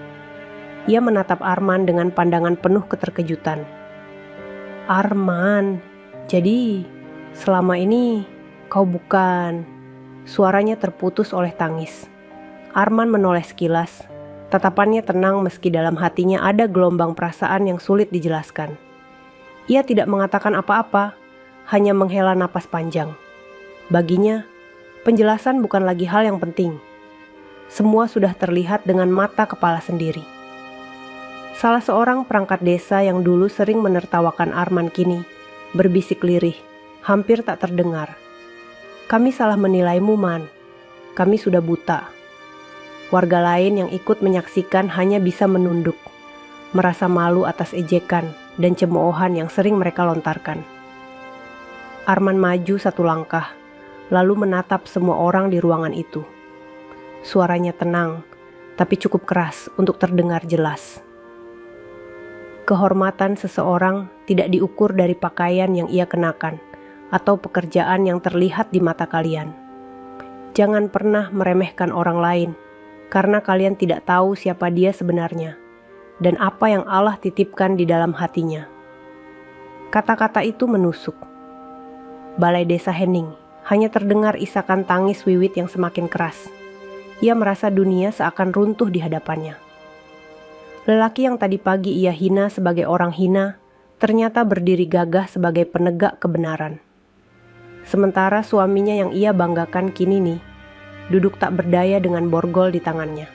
Ia menatap Arman dengan pandangan penuh keterkejutan. Arman, jadi selama ini kau bukan... Suaranya terputus oleh tangis. Arman menoleh sekilas. Tatapannya tenang meski dalam hatinya ada gelombang perasaan yang sulit dijelaskan. Ia tidak mengatakan apa-apa, hanya menghela napas panjang. Baginya, penjelasan bukan lagi hal yang penting. Semua sudah terlihat dengan mata kepala sendiri. Salah seorang perangkat desa yang dulu sering menertawakan Arman kini berbisik lirih, hampir tak terdengar. Kami salah menilaimu, Man. Kami sudah buta. Warga lain yang ikut menyaksikan hanya bisa menunduk, merasa malu atas ejekan dan cemoohan yang sering mereka lontarkan. Arman maju satu langkah, lalu menatap semua orang di ruangan itu. Suaranya tenang, tapi cukup keras untuk terdengar jelas. Kehormatan seseorang tidak diukur dari pakaian yang ia kenakan atau pekerjaan yang terlihat di mata kalian. Jangan pernah meremehkan orang lain, karena kalian tidak tahu siapa dia sebenarnya dan apa yang Allah titipkan di dalam hatinya. Kata-kata itu menusuk. Balai Desa Henning hanya terdengar isakan tangis Wiwit yang semakin keras. Ia merasa dunia seakan runtuh di hadapannya. Lelaki yang tadi pagi ia hina sebagai orang hina, ternyata berdiri gagah sebagai penegak kebenaran. Sementara suaminya yang ia banggakan kini nih, duduk tak berdaya dengan borgol di tangannya.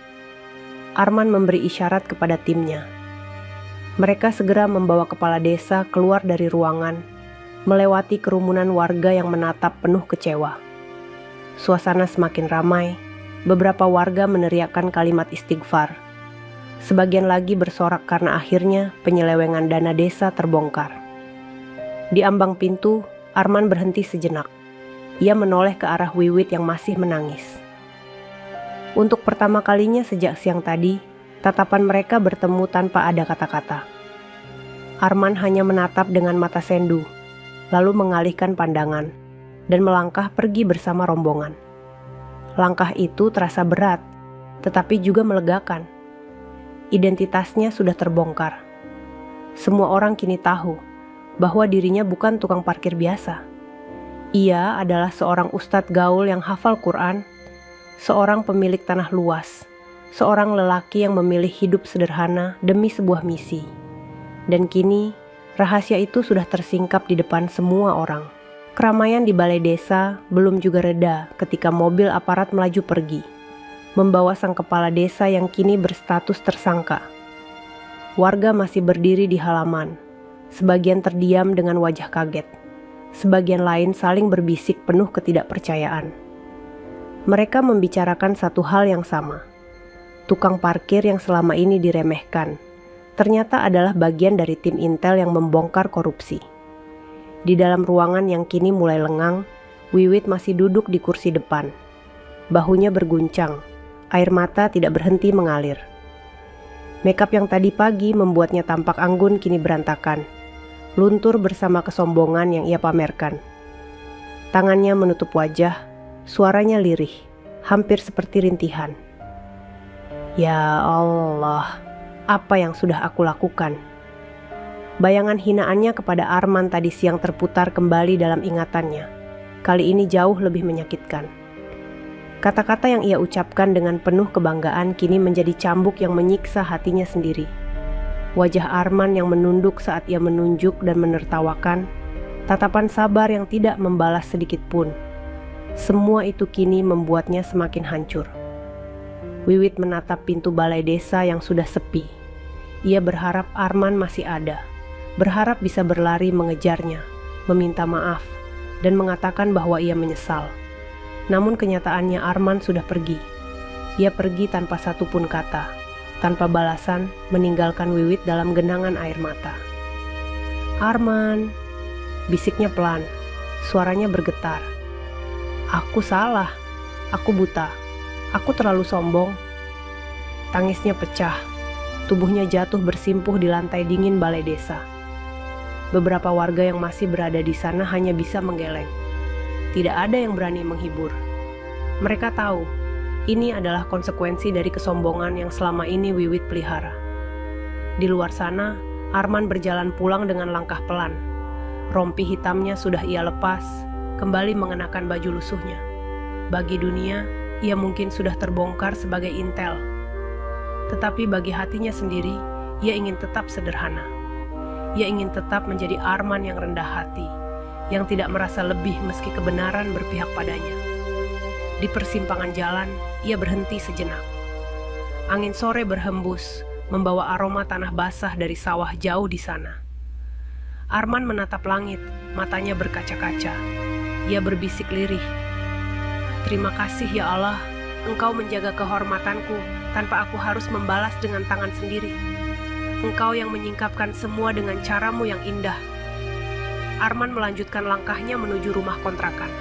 Arman memberi isyarat kepada timnya. Mereka segera membawa kepala desa keluar dari ruangan, melewati kerumunan warga yang menatap penuh kecewa. Suasana semakin ramai, beberapa warga meneriakkan kalimat istighfar. Sebagian lagi bersorak karena akhirnya penyelewengan dana desa terbongkar. Di ambang pintu, Arman berhenti sejenak. Ia menoleh ke arah Wiwit yang masih menangis. Untuk pertama kalinya sejak siang tadi, tatapan mereka bertemu tanpa ada kata-kata. Arman hanya menatap dengan mata sendu, lalu mengalihkan pandangan, dan melangkah pergi bersama rombongan. Langkah itu terasa berat, tetapi juga melegakan. Identitasnya sudah terbongkar. Semua orang kini tahu bahwa dirinya bukan tukang parkir biasa. Ia adalah seorang ustadz gaul yang hafal Quran, seorang pemilik tanah luas, seorang lelaki yang memilih hidup sederhana demi sebuah misi. Dan kini, rahasia itu sudah tersingkap di depan semua orang. Keramaian di balai desa belum juga reda ketika mobil aparat melaju pergi, membawa sang kepala desa yang kini berstatus tersangka. Warga masih berdiri di halaman, sebagian terdiam dengan wajah kaget, sebagian lain saling berbisik penuh ketidakpercayaan. Mereka membicarakan satu hal yang sama. Tukang parkir yang selama ini diremehkan, ternyata adalah bagian dari tim intel yang membongkar korupsi. Di dalam ruangan yang kini mulai lengang, Wiwit masih duduk di kursi depan. Bahunya berguncang, air mata tidak berhenti mengalir. Makeup yang tadi pagi membuatnya tampak anggun kini berantakan, luntur bersama kesombongan yang ia pamerkan. Tangannya menutup wajah, suaranya lirih, hampir seperti rintihan. Ya Allah, apa yang sudah aku lakukan? Bayangan hinaannya kepada Arman tadi siang terputar kembali dalam ingatannya. Kali ini jauh lebih menyakitkan. Kata-kata yang ia ucapkan dengan penuh kebanggaan kini menjadi cambuk yang menyiksa hatinya sendiri. Wajah Arman yang menunduk saat ia menunjuk dan menertawakan, tatapan sabar yang tidak membalas sedikit pun. Semua itu kini membuatnya semakin hancur. Wiwit menatap pintu balai desa yang sudah sepi. Ia berharap Arman masih ada, berharap bisa berlari mengejarnya, meminta maaf, dan mengatakan bahwa ia menyesal. Namun kenyataannya Arman sudah pergi. Ia pergi tanpa satupun kata, tanpa balasan, meninggalkan Wiwit dalam genangan air mata. Arman, bisiknya pelan, suaranya bergetar. Aku salah, aku buta, aku terlalu sombong. Tangisnya pecah, tubuhnya jatuh bersimpuh di lantai dingin balai desa. Beberapa warga yang masih berada di sana hanya bisa menggeleng. Tidak ada yang berani menghibur. Mereka tahu, ini adalah konsekuensi dari kesombongan yang selama ini Wiwit pelihara. Di luar sana, Arman berjalan pulang dengan langkah pelan. Rompi hitamnya sudah ia lepas, kembali mengenakan baju lusuhnya. Bagi dunia, ia mungkin sudah terbongkar sebagai intel. Tetapi bagi hatinya sendiri, ia ingin tetap sederhana. Ia ingin tetap menjadi Arman yang rendah hati, yang tidak merasa lebih meski kebenaran berpihak padanya. Di persimpangan jalan, ia berhenti sejenak. Angin sore berhembus, membawa aroma tanah basah dari sawah jauh di sana. Arman menatap langit, matanya berkaca-kaca. Ia berbisik lirih. "Terima kasih ya Allah, Engkau menjaga kehormatanku tanpa aku harus membalas dengan tangan sendiri. Engkau yang menyingkapkan semua dengan caramu yang indah." Arman melanjutkan langkahnya menuju rumah kontrakan.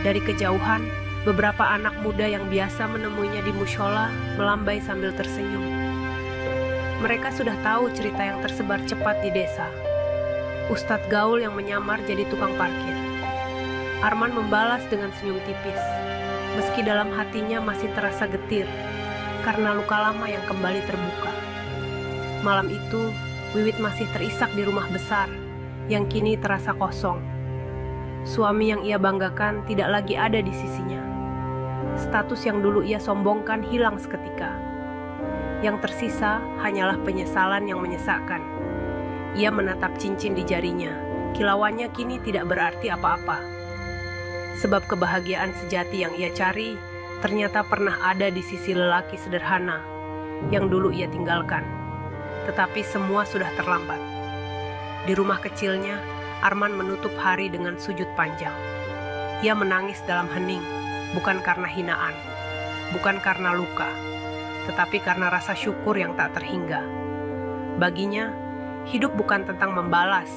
Dari kejauhan, beberapa anak muda yang biasa menemuinya di mushola melambai sambil tersenyum. Mereka sudah tahu cerita yang tersebar cepat di desa. Ustadz gaul yang menyamar jadi tukang parkir. Arman membalas dengan senyum tipis, meski dalam hatinya masih terasa getir, karena luka lama yang kembali terbuka. Malam itu, Wiwit masih terisak di rumah besar, yang kini terasa kosong. Suami yang ia banggakan tidak lagi ada di sisinya. Status yang dulu ia sombongkan hilang seketika. Yang tersisa hanyalah penyesalan yang menyesakkan. Ia menatap cincin di jarinya, kilauannya kini tidak berarti apa-apa. Sebab kebahagiaan sejati yang ia cari, ternyata pernah ada di sisi lelaki sederhana, yang dulu ia tinggalkan. Tetapi semua sudah terlambat. Di rumah kecilnya, Arman menutup hari dengan sujud panjang. Ia menangis dalam hening, bukan karena hinaan, bukan karena luka, tetapi karena rasa syukur yang tak terhingga. Baginya, hidup bukan tentang membalas,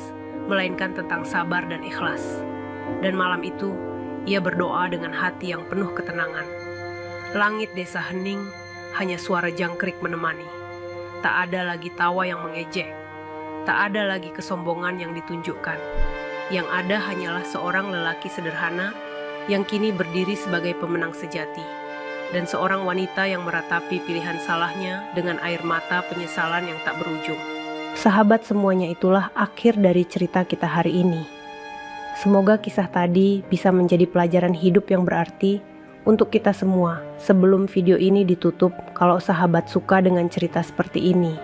melainkan tentang sabar dan ikhlas. Dan malam itu, ia berdoa dengan hati yang penuh ketenangan. Langit desa hening, hanya suara jangkrik menemani. Tak ada lagi tawa yang mengejek, tak ada lagi kesombongan yang ditunjukkan. Yang ada hanyalah seorang lelaki sederhana yang kini berdiri sebagai pemenang sejati, dan seorang wanita yang meratapi pilihan salahnya dengan air mata penyesalan yang tak berujung. Sahabat, semuanya itulah akhir dari cerita kita hari ini. Semoga kisah tadi bisa menjadi pelajaran hidup yang berarti untuk kita semua. Sebelum video ini ditutup, kalau sahabat suka dengan cerita seperti ini,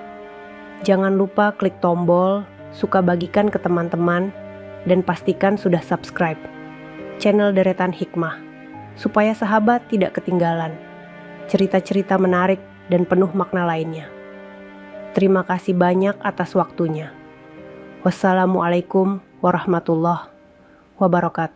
jangan lupa klik tombol suka, bagikan ke teman-teman, dan pastikan sudah subscribe channel Deretan Hikmah, supaya sahabat tidak ketinggalan cerita-cerita menarik dan penuh makna lainnya. Terima kasih banyak atas waktunya. Wassalamualaikum warahmatullahi wabarakatuh.